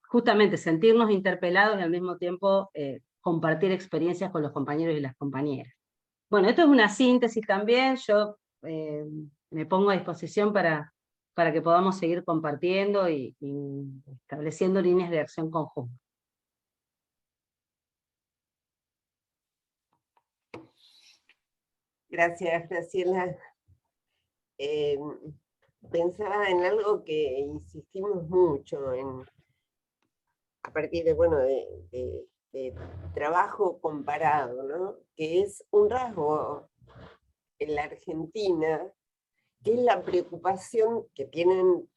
justamente sentirnos interpelados y al mismo tiempo compartir experiencias con los compañeros y las compañeras. Bueno, esto es una síntesis también, yo me pongo a disposición para que podamos seguir compartiendo y estableciendo líneas de acción conjuntas. Gracias, Graciela. Pensaba en algo que insistimos mucho a partir de trabajo comparado, ¿no? Que es un rasgo en la Argentina, que es la preocupación que tienen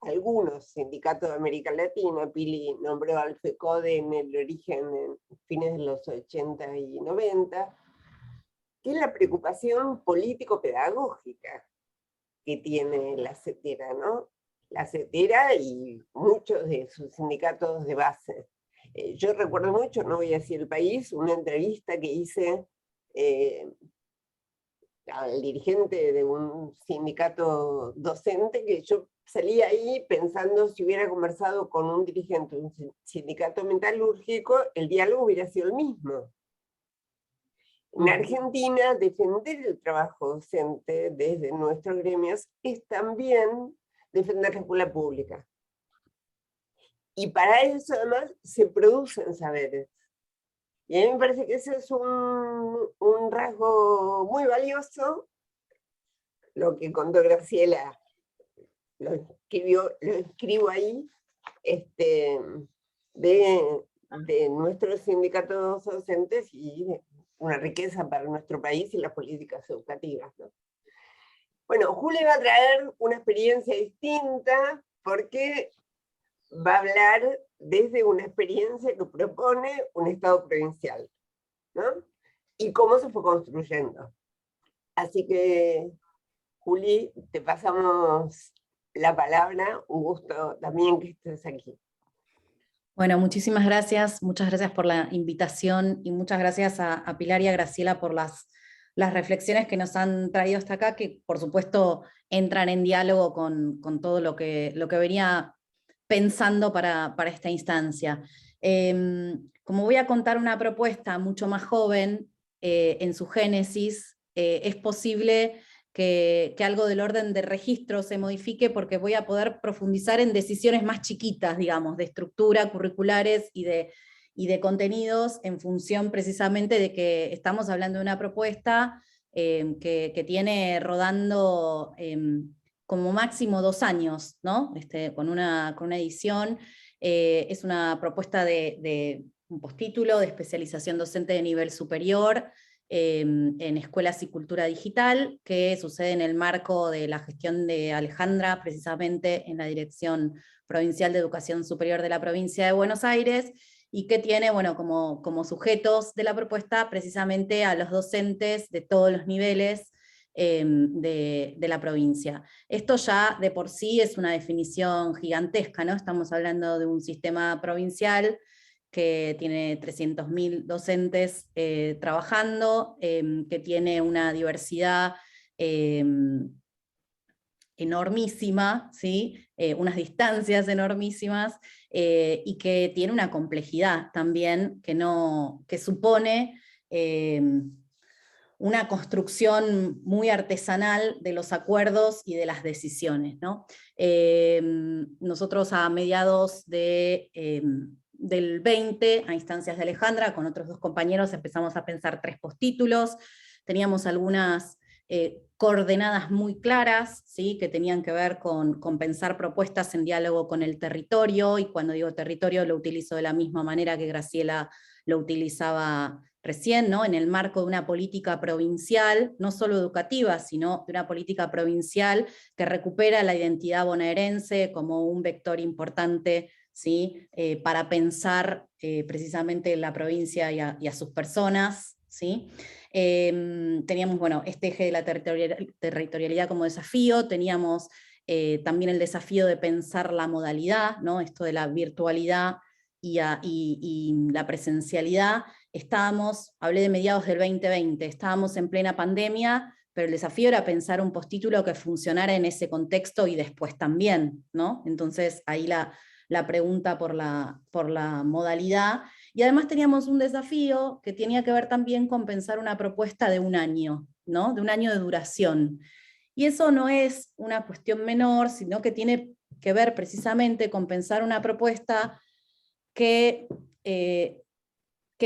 algunos sindicatos de América Latina. Pili nombró al FECODE en el origen, en fines de los 80 y 90, que es la preocupación político-pedagógica que tiene la CETERA, ¿no? La CETERA y muchos de sus sindicatos de base. Yo recuerdo mucho, no voy a decir el país, una entrevista que hice al dirigente de un sindicato docente, que yo salí ahí pensando, si hubiera conversado con un dirigente de un sindicato metalúrgico, el diálogo hubiera sido el mismo. En Argentina, defender el trabajo docente desde nuestros gremios es también defender la escuela pública. Y para eso además se producen saberes. Y a mí me parece que ese es un rasgo muy valioso, lo que contó Graciela, lo escribo ahí, de nuestros sindicatos docentes, y una riqueza para nuestro país y las políticas educativas, ¿no? Bueno, Juli va a traer una experiencia distinta porque va a hablar desde una experiencia que propone un Estado provincial, ¿no? Y cómo se fue construyendo. Así que, Juli, te pasamos la palabra. Un gusto también que estés aquí. Bueno, muchísimas gracias. Muchas gracias por la invitación y muchas gracias a Pilar y a Graciela por las reflexiones que nos han traído hasta acá, que por supuesto entran en diálogo con todo lo que venía pensando para esta instancia. Como voy a contar una propuesta mucho más joven en su génesis, es posible que algo del orden de registro se modifique porque voy a poder profundizar en decisiones más chiquitas, digamos, de estructura, curriculares y de contenidos, en función precisamente de que estamos hablando de una propuesta que tiene rodando como máximo 2 años, ¿no? Con una edición. Es una propuesta de un postítulo de especialización docente de nivel superior en escuelas y cultura digital, que sucede en el marco de la gestión de Alejandra, precisamente en la Dirección Provincial de Educación Superior de la provincia de Buenos Aires, y que tiene, bueno, como sujetos de la propuesta precisamente a los docentes de todos los niveles de la provincia. Esto ya de por sí es una definición gigantesca, ¿no? Estamos hablando de un sistema provincial que tiene 300.000 docentes trabajando, que tiene una diversidad enormísima, ¿sí? Unas distancias enormísimas, y que tiene una complejidad también que supone una construcción muy artesanal de los acuerdos y de las decisiones, ¿no? Nosotros a mediados del 20, a instancias de Alejandra, con otros 2 compañeros empezamos a pensar 3 postítulos, teníamos algunas coordenadas muy claras, ¿sí? Que tenían que ver con pensar propuestas en diálogo con el territorio, y cuando digo territorio lo utilizo de la misma manera que Graciela lo utilizaba recién, ¿no? En el marco de una política provincial, no solo educativa, sino de una política provincial que recupera la identidad bonaerense como un vector importante, ¿sí? Para pensar precisamente la provincia y a sus personas, ¿sí? Teníamos, bueno, este eje de la territorialidad como desafío, teníamos también el desafío de pensar la modalidad, ¿no? Esto de la virtualidad y la presencialidad. Hablé de mediados del 2020, estábamos en plena pandemia, pero el desafío era pensar un postítulo que funcionara en ese contexto y después también, ¿no? Entonces ahí la pregunta por la modalidad. Y además teníamos un desafío que tenía que ver también con pensar una propuesta de 1 año, ¿no? De 1 año de duración. Y eso no es una cuestión menor, sino que tiene que ver precisamente con pensar una propuesta que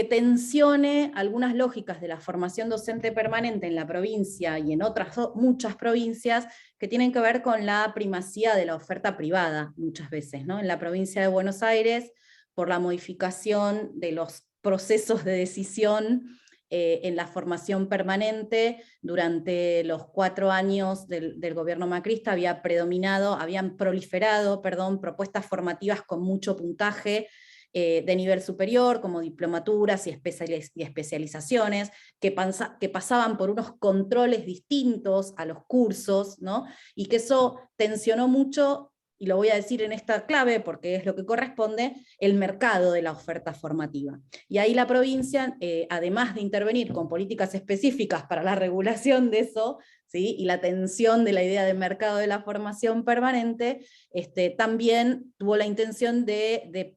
tensione algunas lógicas de la formación docente permanente en la provincia y en otras muchas provincias, que tienen que ver con la primacía de la oferta privada, muchas veces, ¿no? En la provincia de Buenos Aires, por la modificación de los procesos de decisión en la formación permanente, durante los 4 años del gobierno macrista habían proliferado propuestas formativas con mucho puntaje, de nivel superior, como diplomaturas y especializaciones, que pasaban por unos controles distintos a los cursos, ¿no? Y que eso tensionó mucho, y lo voy a decir en esta clave porque es lo que corresponde, el mercado de la oferta formativa. Y ahí la provincia, además de intervenir con políticas específicas para la regulación de eso, ¿sí? Y la atención de la idea de mercado de la formación permanente, también tuvo la intención de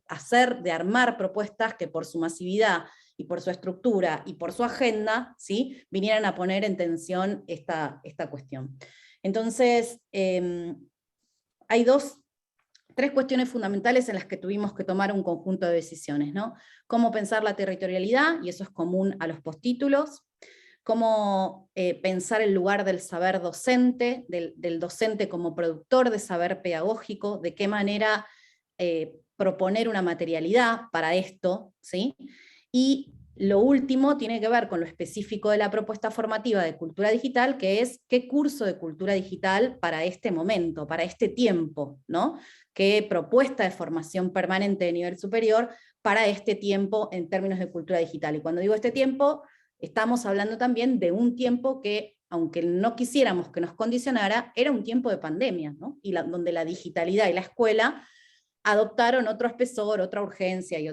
armar propuestas que por su masividad y por su estructura y por su agenda, ¿sí? Vinieran a poner en tensión esta cuestión. Entonces, hay 3 cuestiones fundamentales en las que tuvimos que tomar un conjunto de decisiones, ¿no? Cómo pensar la territorialidad, y eso es común a los postítulos. Cómo pensar el lugar del saber docente, del docente como productor de saber pedagógico, de qué manera proponer una materialidad para esto, ¿sí? Y lo último tiene que ver con lo específico de la propuesta formativa de cultura digital, que es qué curso de cultura digital para este momento, para este tiempo, ¿no? Qué propuesta de formación permanente de nivel superior para este tiempo en términos de cultura digital. Y cuando digo este tiempo, estamos hablando también de un tiempo que, aunque no quisiéramos que nos condicionara, era un tiempo de pandemia, ¿no? Y donde la digitalidad y la escuela adoptaron otro espesor, otra urgencia y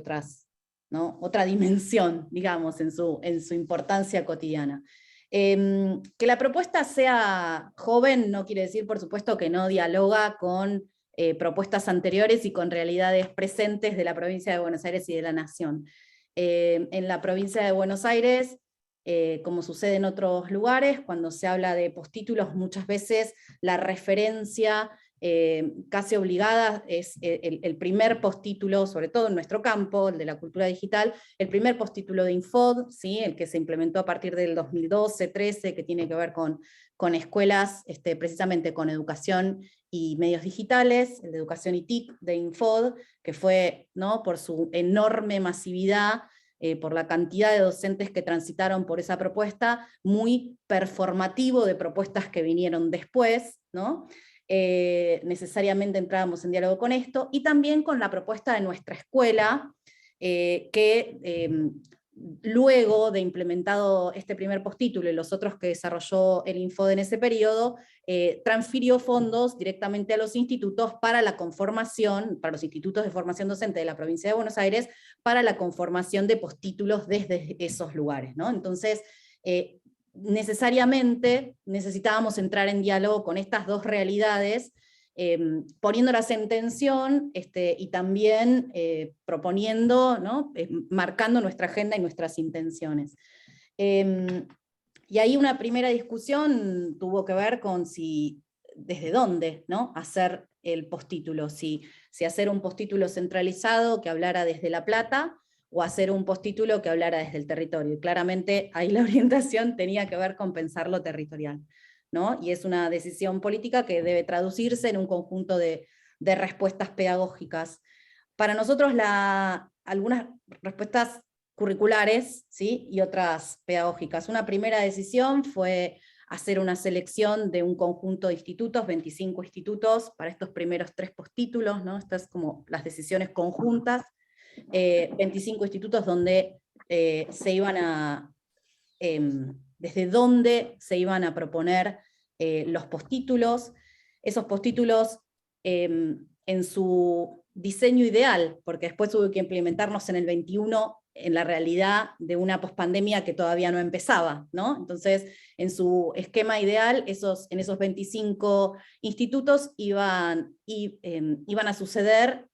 ¿no? Otra dimensión, digamos, en su importancia cotidiana. Que la propuesta sea joven no quiere decir, por supuesto, que no dialoga con propuestas anteriores y con realidades presentes de la provincia de Buenos Aires y de la nación. En la provincia de Buenos Aires, como sucede en otros lugares, cuando se habla de postítulos, muchas veces la referencia casi obligada es el primer postítulo, sobre todo en nuestro campo, el de la cultura digital, el primer postítulo de Infod, ¿sí? El que se implementó a partir del 2012-13, que tiene que ver con escuelas, precisamente con educación y medios digitales, el de educación y TIC de Infod, que fue, ¿no?, por su enorme masividad, por la cantidad de docentes que transitaron por esa propuesta, muy performativo de propuestas que vinieron después, ¿no? Necesariamente entrábamos en diálogo con esto, y también con la propuesta de nuestra escuela, que luego de implementado este primer postítulo y los otros que desarrolló el Infod en ese periodo, transfirió fondos directamente a los institutos para la conformación, para los institutos de formación docente de la provincia de Buenos Aires, para la conformación de postítulos desde esos lugares, ¿no? Entonces, necesariamente necesitábamos entrar en diálogo con estas dos realidades, poniéndolas en tensión, y también proponiendo, ¿no?, marcando nuestra agenda y nuestras intenciones. Y ahí una primera discusión tuvo que ver con desde dónde, ¿no?, hacer el postítulo, si hacer un postítulo centralizado que hablara desde La Plata, o hacer un postítulo que hablara desde el territorio. Y claramente ahí la orientación tenía que ver con pensar lo territorial, ¿no? Y es una decisión política que debe traducirse en un conjunto de respuestas pedagógicas. Para nosotros algunas respuestas curriculares, ¿sí?, y otras pedagógicas. Una primera decisión fue hacer una selección de un conjunto de institutos, 25 institutos, para estos primeros 3 postítulos, ¿no? Estas como las decisiones conjuntas, 25 institutos donde se iban a, desde dónde se iban a proponer los postítulos. Esos postítulos en su diseño ideal, porque después hubo que implementarnos en el 21 en la realidad de una pospandemia que todavía no empezaba, ¿no? Entonces, en su esquema ideal, en esos 25 institutos iban a suceder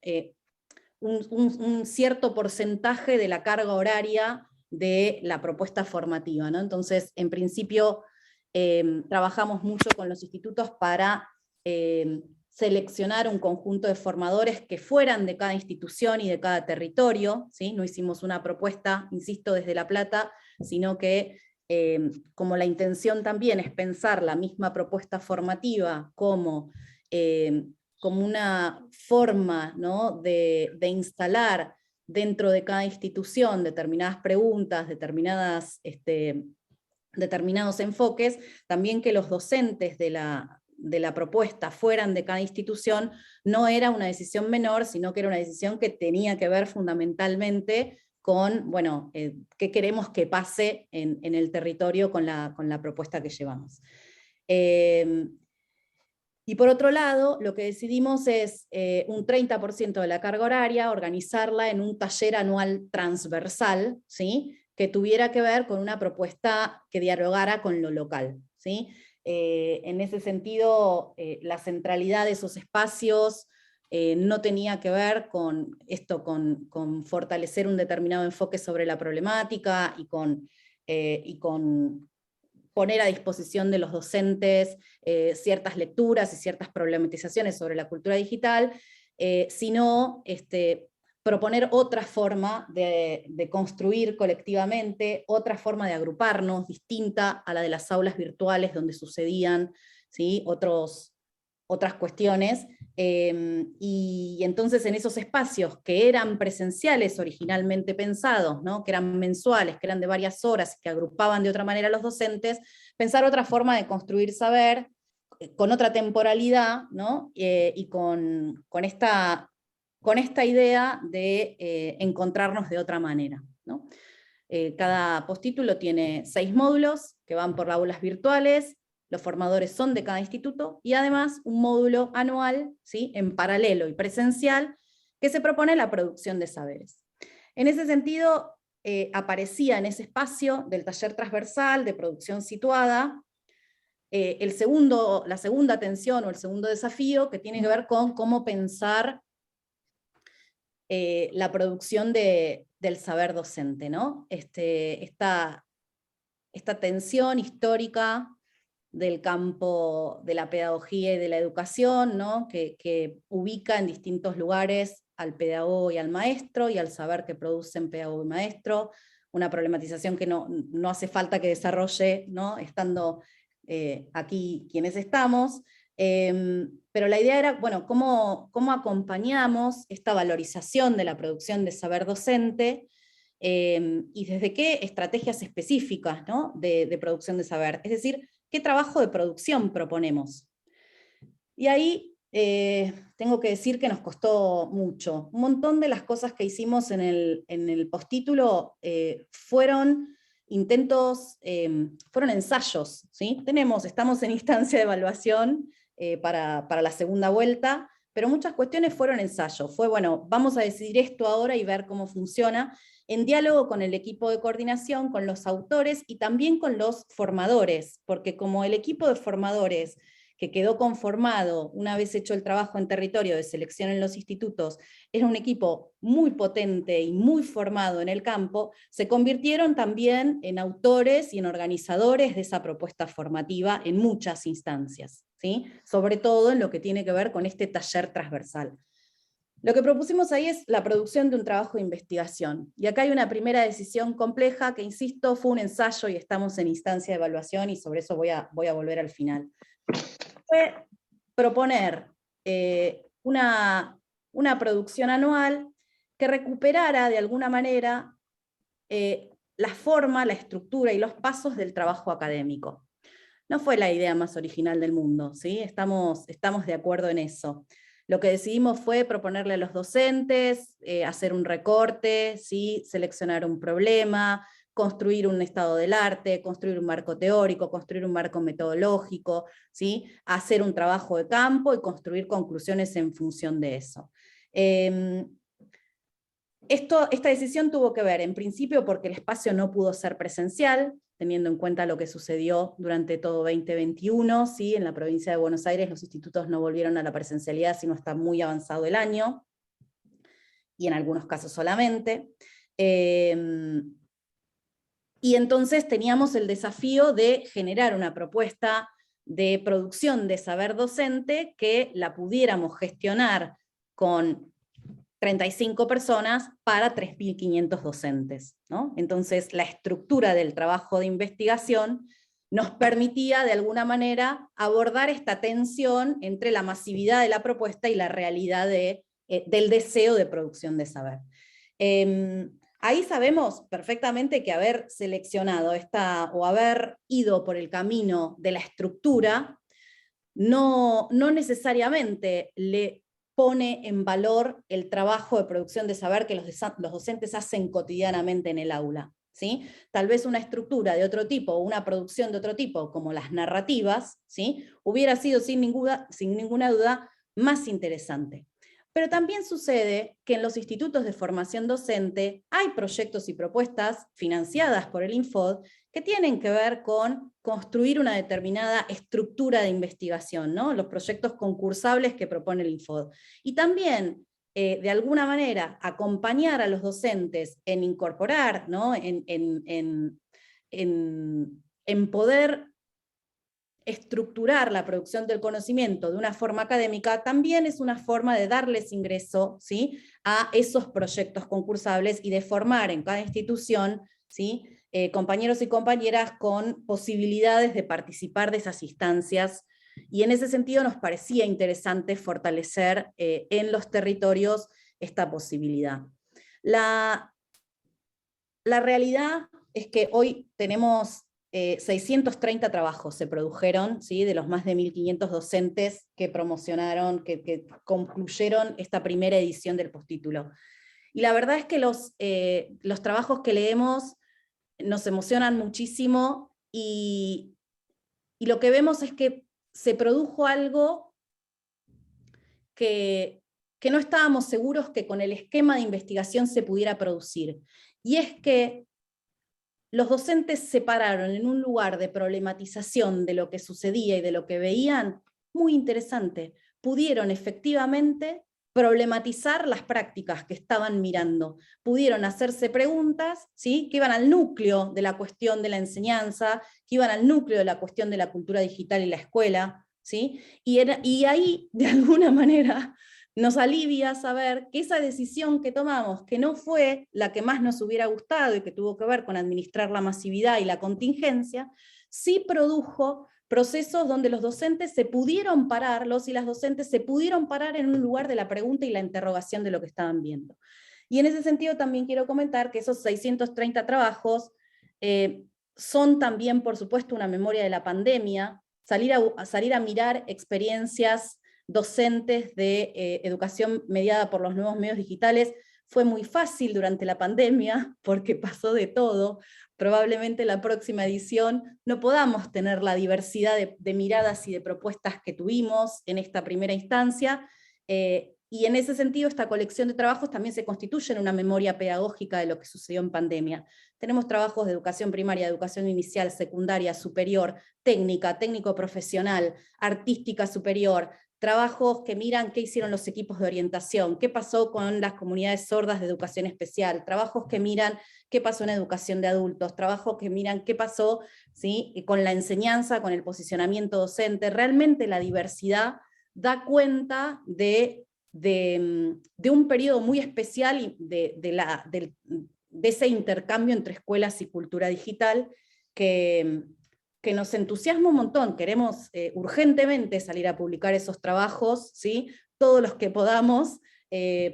un cierto porcentaje de la carga horaria de la propuesta formativa, ¿no? Entonces, en principio, trabajamos mucho con los institutos para seleccionar un conjunto de formadores que fueran de cada institución y de cada territorio, ¿sí? No hicimos una propuesta, insisto, desde La Plata, sino que como la intención también es pensar la misma propuesta formativa como una forma, ¿no?, de instalar dentro de cada institución determinadas preguntas, determinados enfoques, también que los docentes de la propuesta fueran de cada institución, no era una decisión menor, sino que era una decisión que tenía que ver fundamentalmente con, bueno, qué queremos que pase en el territorio con la propuesta que llevamos. Y por otro lado, lo que decidimos es un 30% de la carga horaria, organizarla en un taller anual transversal, ¿sí?, que tuviera que ver con una propuesta que dialogara con lo local, ¿sí? En ese sentido, la centralidad de esos espacios no tenía que ver con esto, con fortalecer un determinado enfoque sobre la problemática y con poner a disposición de los docentes ciertas lecturas y ciertas problematizaciones sobre la cultura digital, sino proponer otra forma de construir colectivamente, otra forma de agruparnos, distinta a la de las aulas virtuales donde sucedían, ¿sí?, otros otras cuestiones, y entonces en esos espacios que eran presenciales originalmente pensados, ¿no? Que eran mensuales, que eran de varias horas, que agrupaban de otra manera a los docentes, pensar otra forma de construir saber, con otra temporalidad, ¿no? Y con esta idea de encontrarnos de otra manera, ¿no? Cada postítulo tiene 6 módulos que van por aulas virtuales, los formadores son de cada instituto, y además un módulo anual, ¿sí? En paralelo y presencial, que se propone la producción de saberes. En ese sentido, aparecía en ese espacio del taller transversal de producción situada, la segunda tensión o el segundo desafío, que tiene que ver con cómo pensar la producción del saber docente, ¿no? Esta tensión histórica del campo de la pedagogía y de la educación, ¿no? que ubica en distintos lugares al pedagogo y al maestro, y al saber que producen pedagogo y maestro, una problematización que no hace falta que desarrolle, ¿no? Estando aquí quienes estamos, pero la idea era, bueno, ¿cómo acompañamos esta valorización de la producción de saber docente, y desde qué estrategias específicas, ¿no? de producción de saber? Es decir, ¿qué trabajo de producción proponemos? Y ahí tengo que decir que nos costó mucho. Un montón de las cosas que hicimos en el postítulo fueron intentos, fueron ensayos, ¿sí? Estamos en instancia de evaluación para la segunda vuelta, pero muchas cuestiones fueron ensayos. Fue, bueno, vamos a decidir esto ahora y ver cómo funciona, en diálogo con el equipo de coordinación, con los autores y también con los formadores, porque como el equipo de formadores que quedó conformado una vez hecho el trabajo en territorio de selección en los institutos, era un equipo muy potente y muy formado en el campo, se convirtieron también en autores y en organizadores de esa propuesta formativa en muchas instancias, ¿sí? Sobre todo en lo que tiene que ver con este taller transversal. Lo que propusimos ahí es la producción de un trabajo de investigación. Y acá hay una primera decisión compleja que, insisto, fue un ensayo y estamos en instancia de evaluación, y sobre eso voy a volver al final. Fue proponer una producción anual que recuperara de alguna manera la forma, la estructura y los pasos del trabajo académico. No fue la idea más original del mundo, ¿sí? Estamos de acuerdo en eso. Lo que decidimos fue proponerle a los docentes, hacer un recorte, ¿sí? Seleccionar un problema, construir un estado del arte, construir un marco teórico, construir un marco metodológico, ¿sí? Hacer un trabajo de campo y construir conclusiones en función de eso. Esta decisión tuvo que ver, en principio, porque el espacio no pudo ser presencial, teniendo en cuenta lo que sucedió durante todo 2021, ¿sí? En la provincia de Buenos Aires los institutos no volvieron a la presencialidad sino hasta muy avanzado el año, y en algunos casos solamente. Y entonces teníamos el desafío de generar una propuesta de producción de saber docente que la pudiéramos gestionar con 35 personas para 3.500 docentes, ¿no? Entonces la estructura del trabajo de investigación nos permitía de alguna manera abordar esta tensión entre la masividad de la propuesta y la realidad del deseo de producción de saber. Ahí sabemos perfectamente que haber seleccionado o haber ido por el camino de la estructura no necesariamente le pone en valor el trabajo de producción de saber que los docentes hacen cotidianamente en el aula, ¿sí? Tal vez una estructura de otro tipo, o una producción de otro tipo, como las narrativas, ¿sí? Hubiera sido sin ninguna duda más interesante. Pero también sucede que en los institutos de formación docente hay proyectos y propuestas financiadas por el INFOD que tienen que ver con construir una determinada estructura de investigación, ¿no? Los proyectos concursables que propone el INFOD. Y también, de alguna manera, acompañar a los docentes en incorporar, ¿no? en poder estructurar la producción del conocimiento de una forma académica, también es una forma de darles ingreso, ¿sí? A esos proyectos concursables y de formar en cada institución, ¿sí? Compañeros y compañeras con posibilidades de participar de esas instancias Y en ese sentido nos parecía interesante fortalecer en los territorios esta posibilidad. La realidad es que hoy tenemos 630 trabajos se produjeron, ¿sí? De los más de 1.500 docentes que promocionaron, que concluyeron esta primera edición del postítulo. Y la verdad es que los trabajos que leemos nos emocionan muchísimo y lo que vemos es que se produjo algo que no estábamos seguros que con el esquema de investigación se pudiera producir. Y es que los docentes se pararon en un lugar de problematización de lo que sucedía y de lo que veían, muy interesante. Pudieron efectivamente problematizar las prácticas que estaban mirando. Pudieron hacerse preguntas, ¿sí? Que iban al núcleo de la cuestión de la enseñanza, que iban al núcleo de la cuestión de la cultura digital y la escuela, ¿sí? Y ahí, de alguna manera, nos alivia saber que esa decisión que tomamos, que no fue la que más nos hubiera gustado y que tuvo que ver con administrar la masividad y la contingencia, sí produjo procesos donde los docentes se pudieron parar, los y las docentes se pudieron parar en un lugar de la pregunta y la interrogación de lo que estaban viendo. Y en ese sentido también quiero comentar que esos 630 trabajos son también, por supuesto, una memoria de la pandemia, salir a mirar experiencias docentes de educación mediada por los nuevos medios digitales. Fue muy fácil durante la pandemia porque pasó de todo. Probablemente la próxima edición no podamos tener la diversidad de miradas y de propuestas que tuvimos en esta primera instancia, y en ese sentido esta colección de trabajos también se constituye en una memoria pedagógica de lo que sucedió en pandemia. Tenemos trabajos de educación primaria, educación inicial, secundaria, superior, técnica, técnico-profesional, artística superior, trabajos que miran qué hicieron los equipos de orientación, qué pasó con las comunidades sordas de educación especial, trabajos que miran qué pasó en educación de adultos, trabajos que miran qué pasó, ¿sí? Con la enseñanza, con el posicionamiento docente. Realmente la diversidad da cuenta de un periodo muy especial y de ese intercambio entre escuelas y cultura digital que nos entusiasma un montón. Queremos urgentemente salir a publicar esos trabajos, ¿sí? Todos los que podamos,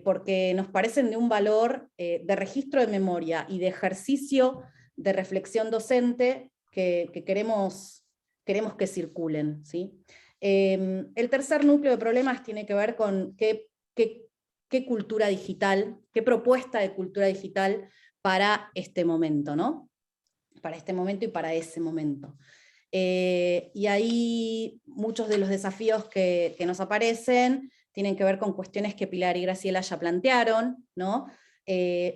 porque nos parecen de un valor de registro de memoria y de ejercicio de reflexión docente que queremos que circulen, ¿sí? El tercer núcleo de problemas tiene que ver con qué cultura digital, qué propuesta de cultura digital para este momento, ¿no? Para este momento y para ese momento. Y ahí muchos de los desafíos que nos aparecen tienen que ver con cuestiones que Pilar y Graciela ya plantearon, ¿no?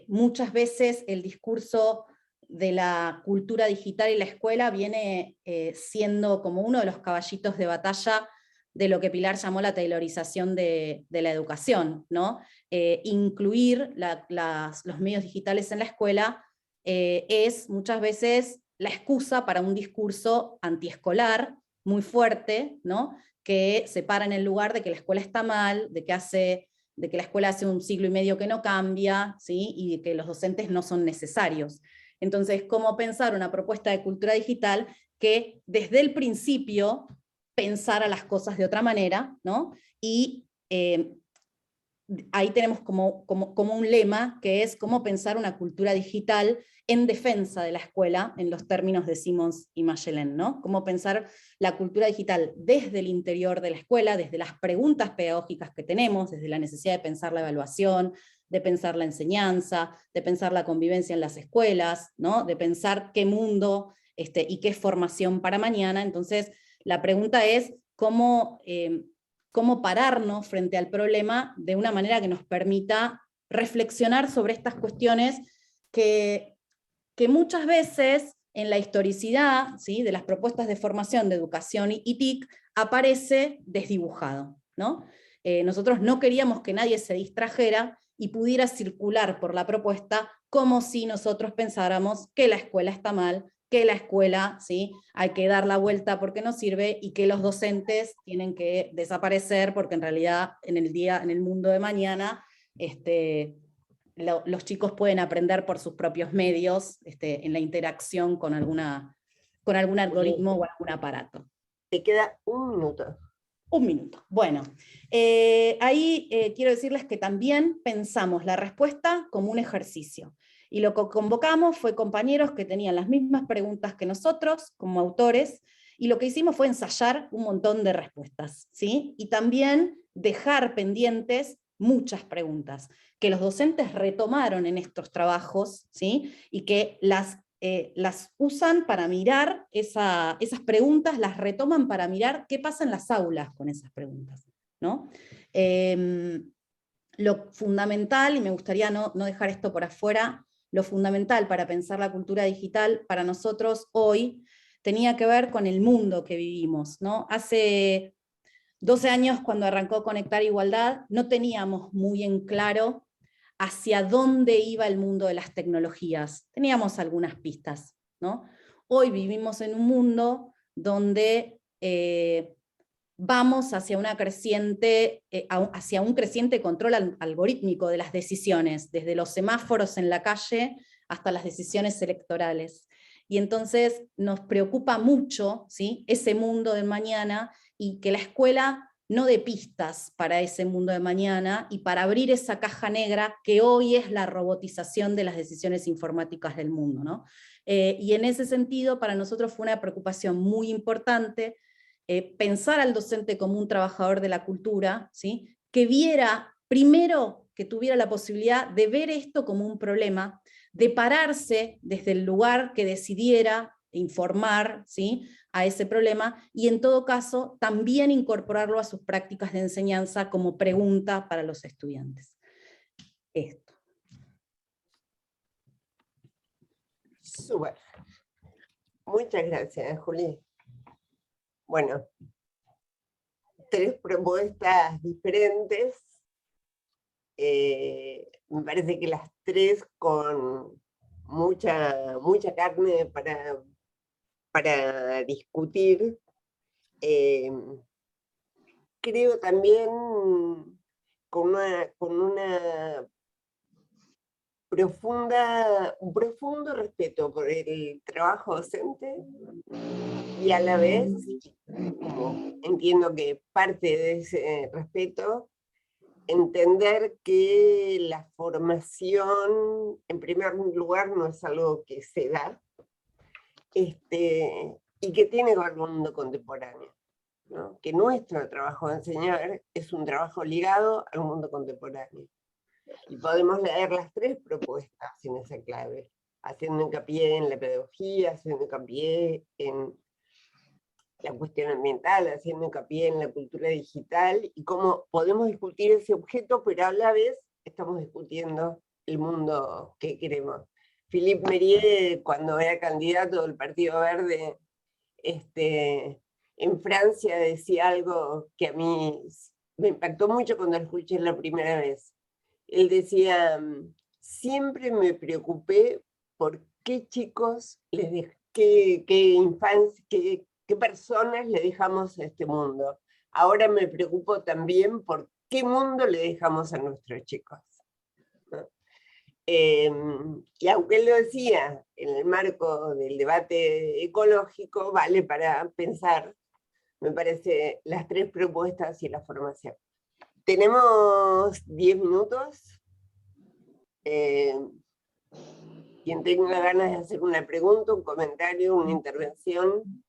Muchas veces el discurso de la cultura digital y la escuela viene siendo como uno de los caballitos de batalla de lo que Pilar llamó la taylorización de la educación, ¿no? Incluir los medios digitales en la escuela es muchas veces la excusa para un discurso antiescolar muy fuerte, ¿no? Que se para en el lugar de que la escuela está mal, de que la escuela hace un siglo y medio que no cambia, ¿sí? Y de que los docentes no son necesarios. Entonces, ¿cómo pensar una propuesta de cultura digital que desde el principio pensara las cosas de otra manera, ¿no? Y ahí tenemos como un lema que es cómo pensar una cultura digital en defensa de la escuela, en los términos de Simons y Mechelen, ¿no? Cómo pensar la cultura digital desde el interior de la escuela, desde las preguntas pedagógicas que tenemos, desde la necesidad de pensar la evaluación, de pensar la enseñanza, de pensar la convivencia en las escuelas, ¿no? De pensar qué mundo y qué formación para mañana. Entonces, la pregunta es cómo pararnos frente al problema de una manera que nos permita reflexionar sobre estas cuestiones que muchas veces en la historicidad, ¿sí? De las propuestas de formación de educación y TIC aparece desdibujado, ¿no? Nosotros no queríamos que nadie se distrajera y pudiera circular por la propuesta como si nosotros pensáramos que la escuela está mal, que la escuela, ¿sí? Hay que dar la vuelta porque no sirve y que los docentes tienen que desaparecer porque en realidad en el mundo de mañana los chicos pueden aprender por sus propios medios en la interacción con algún algoritmo o algún aparato. Te queda 1 minuto. 1 minuto. Bueno, ahí quiero decirles que también pensamos la respuesta como un ejercicio. Y lo que convocamos fue compañeros que tenían las mismas preguntas que nosotros, como autores, y lo que hicimos fue ensayar un montón de respuestas, ¿sí? Y también dejar pendientes muchas preguntas, que los docentes retomaron en estos trabajos, ¿sí? Y que las usan para mirar esas preguntas, las retoman para mirar qué pasa en las aulas con esas preguntas, ¿no? Lo fundamental, y me gustaría no dejar esto por afuera, lo fundamental para pensar la cultura digital para nosotros hoy tenía que ver con el mundo que vivimos, ¿no? Hace 12 años, cuando arrancó Conectar Igualdad, no teníamos muy en claro hacia dónde iba el mundo de las tecnologías. Teníamos algunas pistas, ¿no? Hoy vivimos en un mundo donde vamos hacia un creciente control algorítmico de las decisiones, desde los semáforos en la calle hasta las decisiones electorales. Y entonces nos preocupa mucho, ¿sí?, ese mundo de mañana, y que la escuela no dé pistas para ese mundo de mañana y para abrir esa caja negra que hoy es la robotización de las decisiones informáticas del mundo, ¿no? Y en ese sentido, para nosotros fue una preocupación muy importante pensar al docente como un trabajador de la cultura, ¿sí?, que viera, primero, que tuviera la posibilidad de ver esto como un problema, de pararse desde el lugar que decidiera informar, ¿sí?, a ese problema, y en todo caso también incorporarlo a sus prácticas de enseñanza como pregunta para los estudiantes. Esto. Súper. Muchas gracias, Juli. Bueno, 3 propuestas diferentes. Me parece que las 3 con mucha carne para discutir. Creo también con un profundo respeto por el trabajo docente, y a la vez, como entiendo que parte de ese respeto, entender que la formación, en primer lugar, no es algo que se da, y que tiene que ver con el mundo contemporáneo, ¿no? Que nuestro trabajo de enseñar es un trabajo ligado al mundo contemporáneo. Y podemos leer las 3 propuestas en esa clave, haciendo hincapié en la pedagogía, haciendo hincapié en la cuestión ambiental, haciendo hincapié en la cultura digital, y cómo podemos discutir ese objeto, pero a la vez estamos discutiendo el mundo que queremos. Philippe Mérieux, cuando era candidato del Partido Verde en Francia, decía algo que a mí me impactó mucho cuando lo escuché la primera vez. Él decía: siempre me preocupé por qué chicos, qué personas le dejamos a este mundo. Ahora me preocupo también por qué mundo le dejamos a nuestros chicos, ¿no? Y aunque él lo decía en el marco del debate ecológico, vale para pensar, me parece, las 3 propuestas y la formación. Tenemos 10 minutos. Quien tenga ganas de hacer una pregunta, un comentario, una intervención.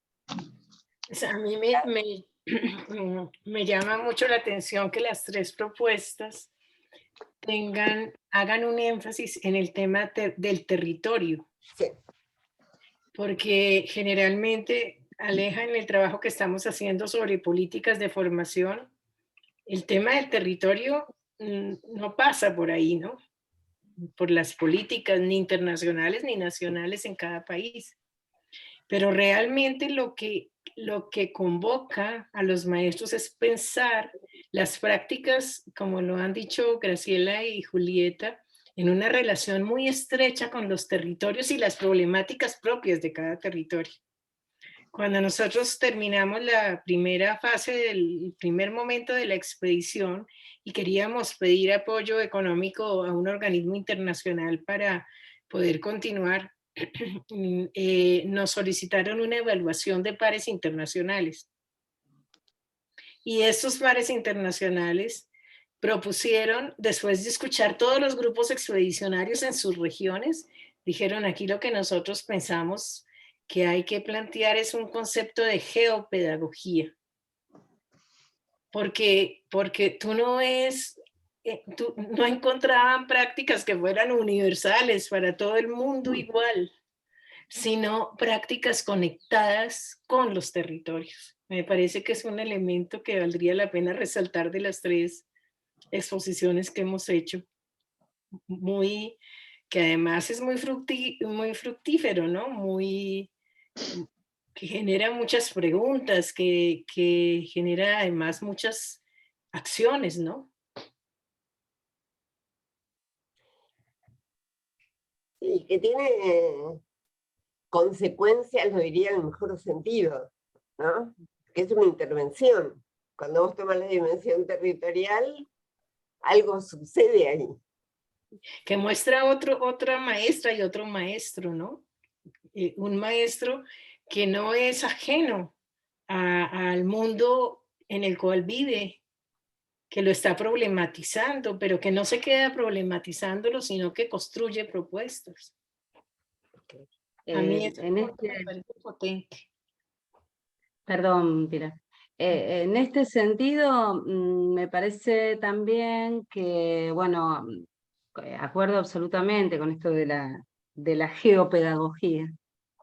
Pues a mí me llama mucho la atención que las 3 propuestas hagan un énfasis en el tema del territorio. Sí. Porque generalmente, Aleja, en el trabajo que estamos haciendo sobre políticas de formación, el tema del territorio no pasa por ahí, ¿no? Por las políticas ni internacionales ni nacionales en cada país. Pero realmente lo que convoca a los maestros es pensar las prácticas, como lo han dicho Graciela y Julieta, en una relación muy estrecha con los territorios y las problemáticas propias de cada territorio. Cuando nosotros terminamos la primera fase del primer momento de la expedición y queríamos pedir apoyo económico a un organismo internacional para poder continuar, nos solicitaron una evaluación de pares internacionales. Y estos pares internacionales propusieron, después de escuchar todos los grupos expedicionarios en sus regiones, dijeron aquí lo que nosotros pensamos que hay que plantear es un concepto de geopedagogía. Porque no encontraban prácticas que fueran universales para todo el mundo igual, sino prácticas conectadas con los territorios. Me parece que es un elemento que valdría la pena resaltar de las 3 exposiciones que hemos hecho, que además es muy fructífero, ¿no? Que genera muchas preguntas, que genera además muchas acciones, ¿no? Sí, que tiene consecuencias, lo diría en el mejor sentido, ¿no? Que es una intervención. Cuando vos tomas la dimensión territorial, algo sucede ahí. Que muestra otra maestra y otro maestro, ¿no? Un maestro que no es ajeno al mundo en el cual vive, que lo está problematizando, pero que no se queda problematizándolo, sino que construye propuestas. A mí eso me parece potente. Perdón, Pilar. En este sentido, me parece también que, bueno, acuerdo absolutamente con esto de la geopedagogía,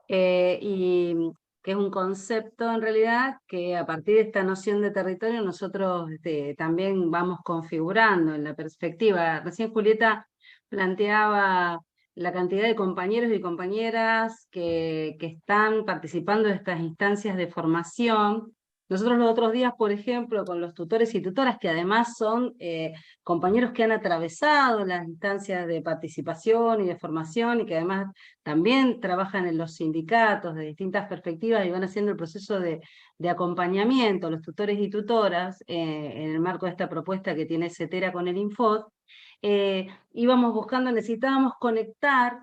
y que es un concepto en realidad que a partir de esta noción de territorio nosotros también vamos configurando en la perspectiva. Recién Julieta planteaba la cantidad de compañeros y compañeras que están participando de estas instancias de formación. Nosotros los otros días, por ejemplo, con los tutores y tutoras, que además son compañeros que han atravesado las instancias de participación y de formación, y que además también trabajan en los sindicatos de distintas perspectivas y van haciendo el proceso de acompañamiento, los tutores y tutoras, en el marco de esta propuesta que tiene CETERA con el Infod. Íbamos buscando, necesitábamos conectar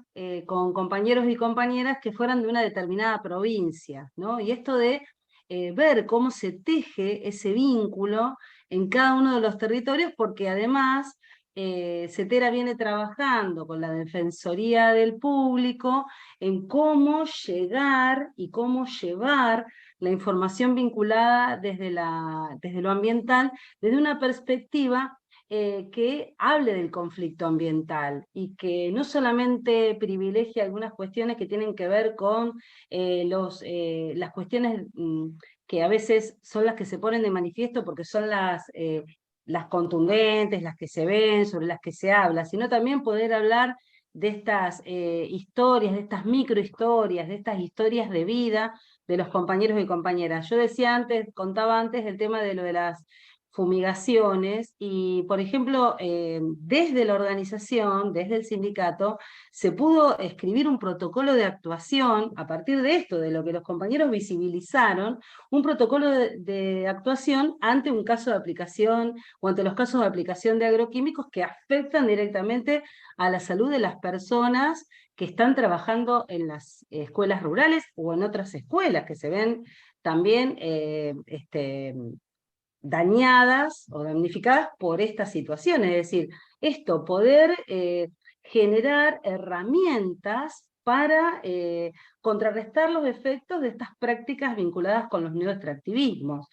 con compañeros y compañeras que fueran de una determinada provincia, ¿no? Y esto de ver cómo se teje ese vínculo en cada uno de los territorios, porque además CETERA viene trabajando con la Defensoría del Público en cómo llegar y cómo llevar la información vinculada desde lo ambiental, desde una perspectiva que hable del conflicto ambiental y que no solamente privilegie algunas cuestiones que tienen que ver con las cuestiones que a veces son las que se ponen de manifiesto porque son las contundentes, las que se ven, sobre las que se habla, sino también poder hablar de estas historias, de estas microhistorias, de estas historias de vida de los compañeros y compañeras. Yo decía antes, contaba antes el tema de lo de las fumigaciones, y por ejemplo, desde la organización, desde el sindicato, se pudo escribir un protocolo de actuación a partir de esto, de lo que los compañeros visibilizaron, un protocolo de actuación ante un caso de aplicación o ante los casos de aplicación de agroquímicos que afectan directamente a la salud de las personas que están trabajando en las escuelas rurales o en otras escuelas que se ven también dañadas o damnificadas por esta situación. Es decir, esto, poder generar herramientas para contrarrestar los efectos de estas prácticas vinculadas con los neoextractivismos.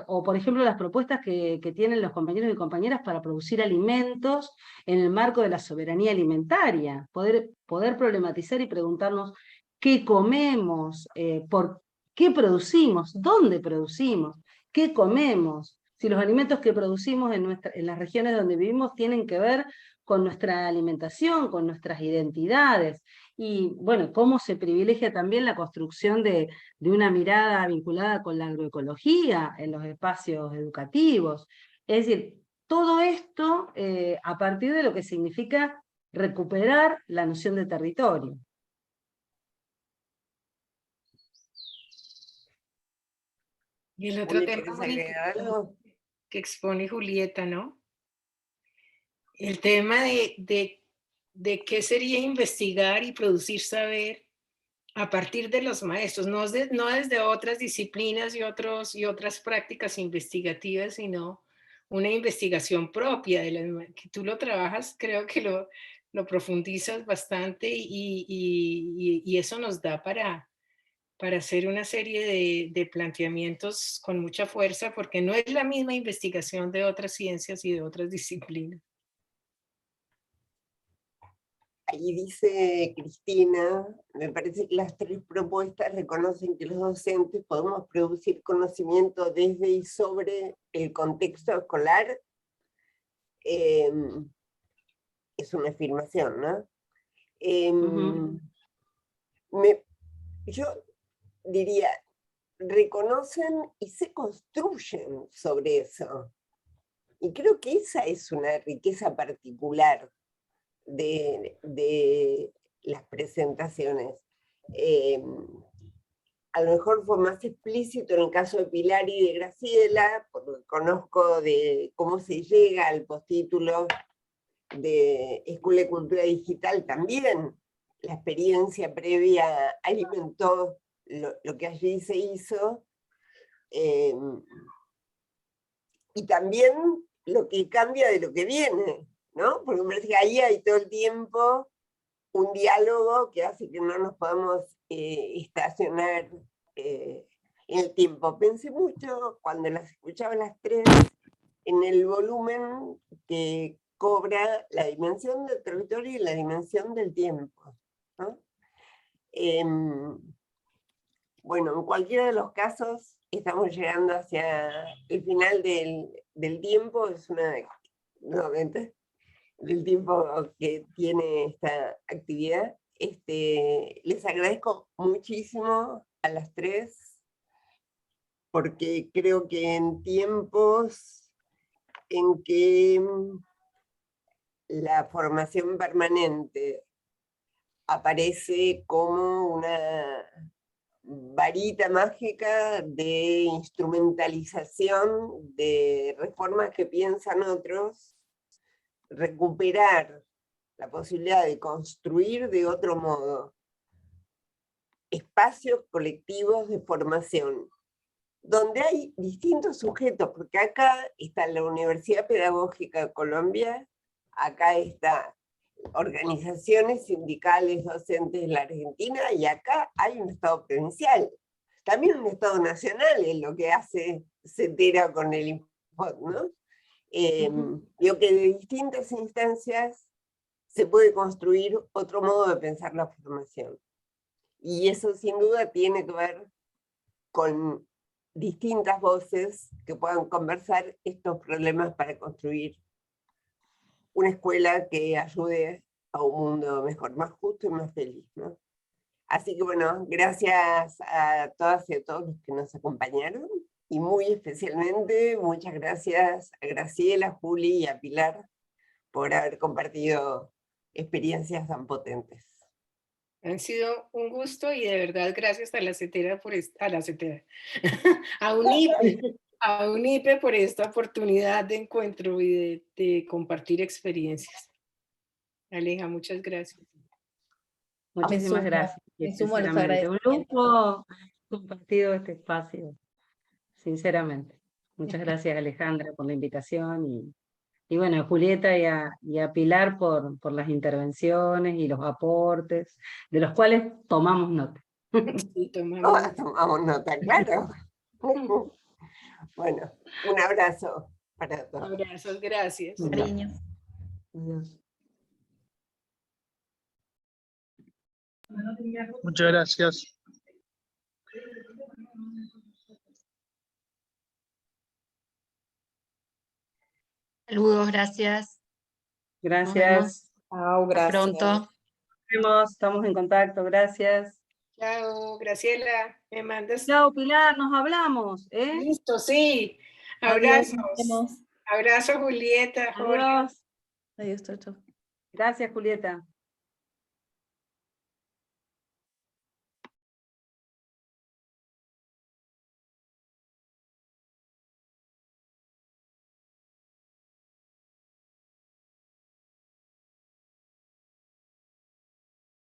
O por ejemplo las propuestas que tienen los compañeros y compañeras para producir alimentos en el marco de la soberanía alimentaria, poder problematizar y preguntarnos qué comemos, por qué producimos, dónde producimos, qué comemos, si los alimentos que producimos en las regiones donde vivimos tienen que ver con nuestra alimentación, con nuestras identidades, y bueno, cómo se privilegia también la construcción de una mirada vinculada con la agroecología en los espacios educativos. Es decir, todo esto a partir de lo que significa recuperar la noción de territorio. Y el otro tema que expone Julieta, ¿no? El tema de qué sería investigar y producir saber a partir de los maestros, no desde otras disciplinas y otras prácticas investigativas, sino una investigación propia, que tú lo trabajas, creo que lo profundizas bastante y eso nos da para hacer una serie de planteamientos con mucha fuerza, porque no es la misma investigación de otras ciencias y de otras disciplinas. Ahí dice Cristina, me parece que las 3 propuestas reconocen que los docentes podemos producir conocimiento desde y sobre el contexto escolar. Es una afirmación, ¿no? Yo diría, reconocen y se construyen sobre eso. Y creo que esa es una riqueza particular de las presentaciones. A lo mejor fue más explícito en el caso de Pilar y de Graciela, porque conozco de cómo se llega al postítulo de Escuela y Cultura Digital también. La experiencia previa alimentó lo que allí se hizo, y también lo que cambia de lo que viene, ¿no? Porque me parece que ahí hay todo el tiempo un diálogo que hace que no nos podamos estacionar en el tiempo. Pensé mucho, cuando las escuchaba las 3, en el volumen que cobra la dimensión del territorio y la dimensión del tiempo, ¿no? Bueno, en cualquiera de los casos estamos llegando hacia el final del tiempo, es nuevamente, del tiempo que tiene esta actividad. Les agradezco muchísimo a las 3, porque creo que en tiempos en que la formación permanente aparece como una varita mágica de instrumentalización de reformas que piensan otros, recuperar la posibilidad de construir de otro modo espacios colectivos de formación, donde hay distintos sujetos, porque acá está la Universidad Pedagógica de Colombia, acá está organizaciones sindicales docentes de la Argentina, y acá hay un Estado provincial, también un Estado nacional, en lo que hace CETERA con el INFOT, ¿no? Digo que de distintas instancias se puede construir otro modo de pensar la formación. Y eso sin duda tiene que ver con distintas voces que puedan conversar estos problemas para construir una escuela que ayude a un mundo mejor, más justo y más feliz, ¿no? Así que bueno, gracias a todas y a todos los que nos acompañaron, y muy especialmente muchas gracias a Graciela, a Juli y a Pilar por haber compartido experiencias tan potentes. Han sido un gusto y de verdad gracias a la CETERA a UNIPE por esta oportunidad de encuentro y de compartir experiencias. Aleja, muchas gracias. Muchísimas gracias. Me sumo a los Sinceramente, un agradecimientos. lujo compartido este espacio, sinceramente. Muchas gracias, Alejandra, por la invitación, y bueno, a Julieta y a Pilar por las intervenciones y los aportes, de los cuales tomamos nota. Sí, tomamos nota, claro. Bueno, un abrazo para todos. Abrazos, gracias. Cariño. Muchas gracias. Saludos, gracias. Gracias. Hasta pronto. Nos vemos, estamos en contacto, gracias. Chao, Graciela, me mandas. Chao, Pilar, nos hablamos, ¿eh? Listo, sí. Adiós, Abrazos. nos vemos. Abrazo, Julieta, Jorge. Adiós. Adiós, chao, chao. Gracias, Julieta.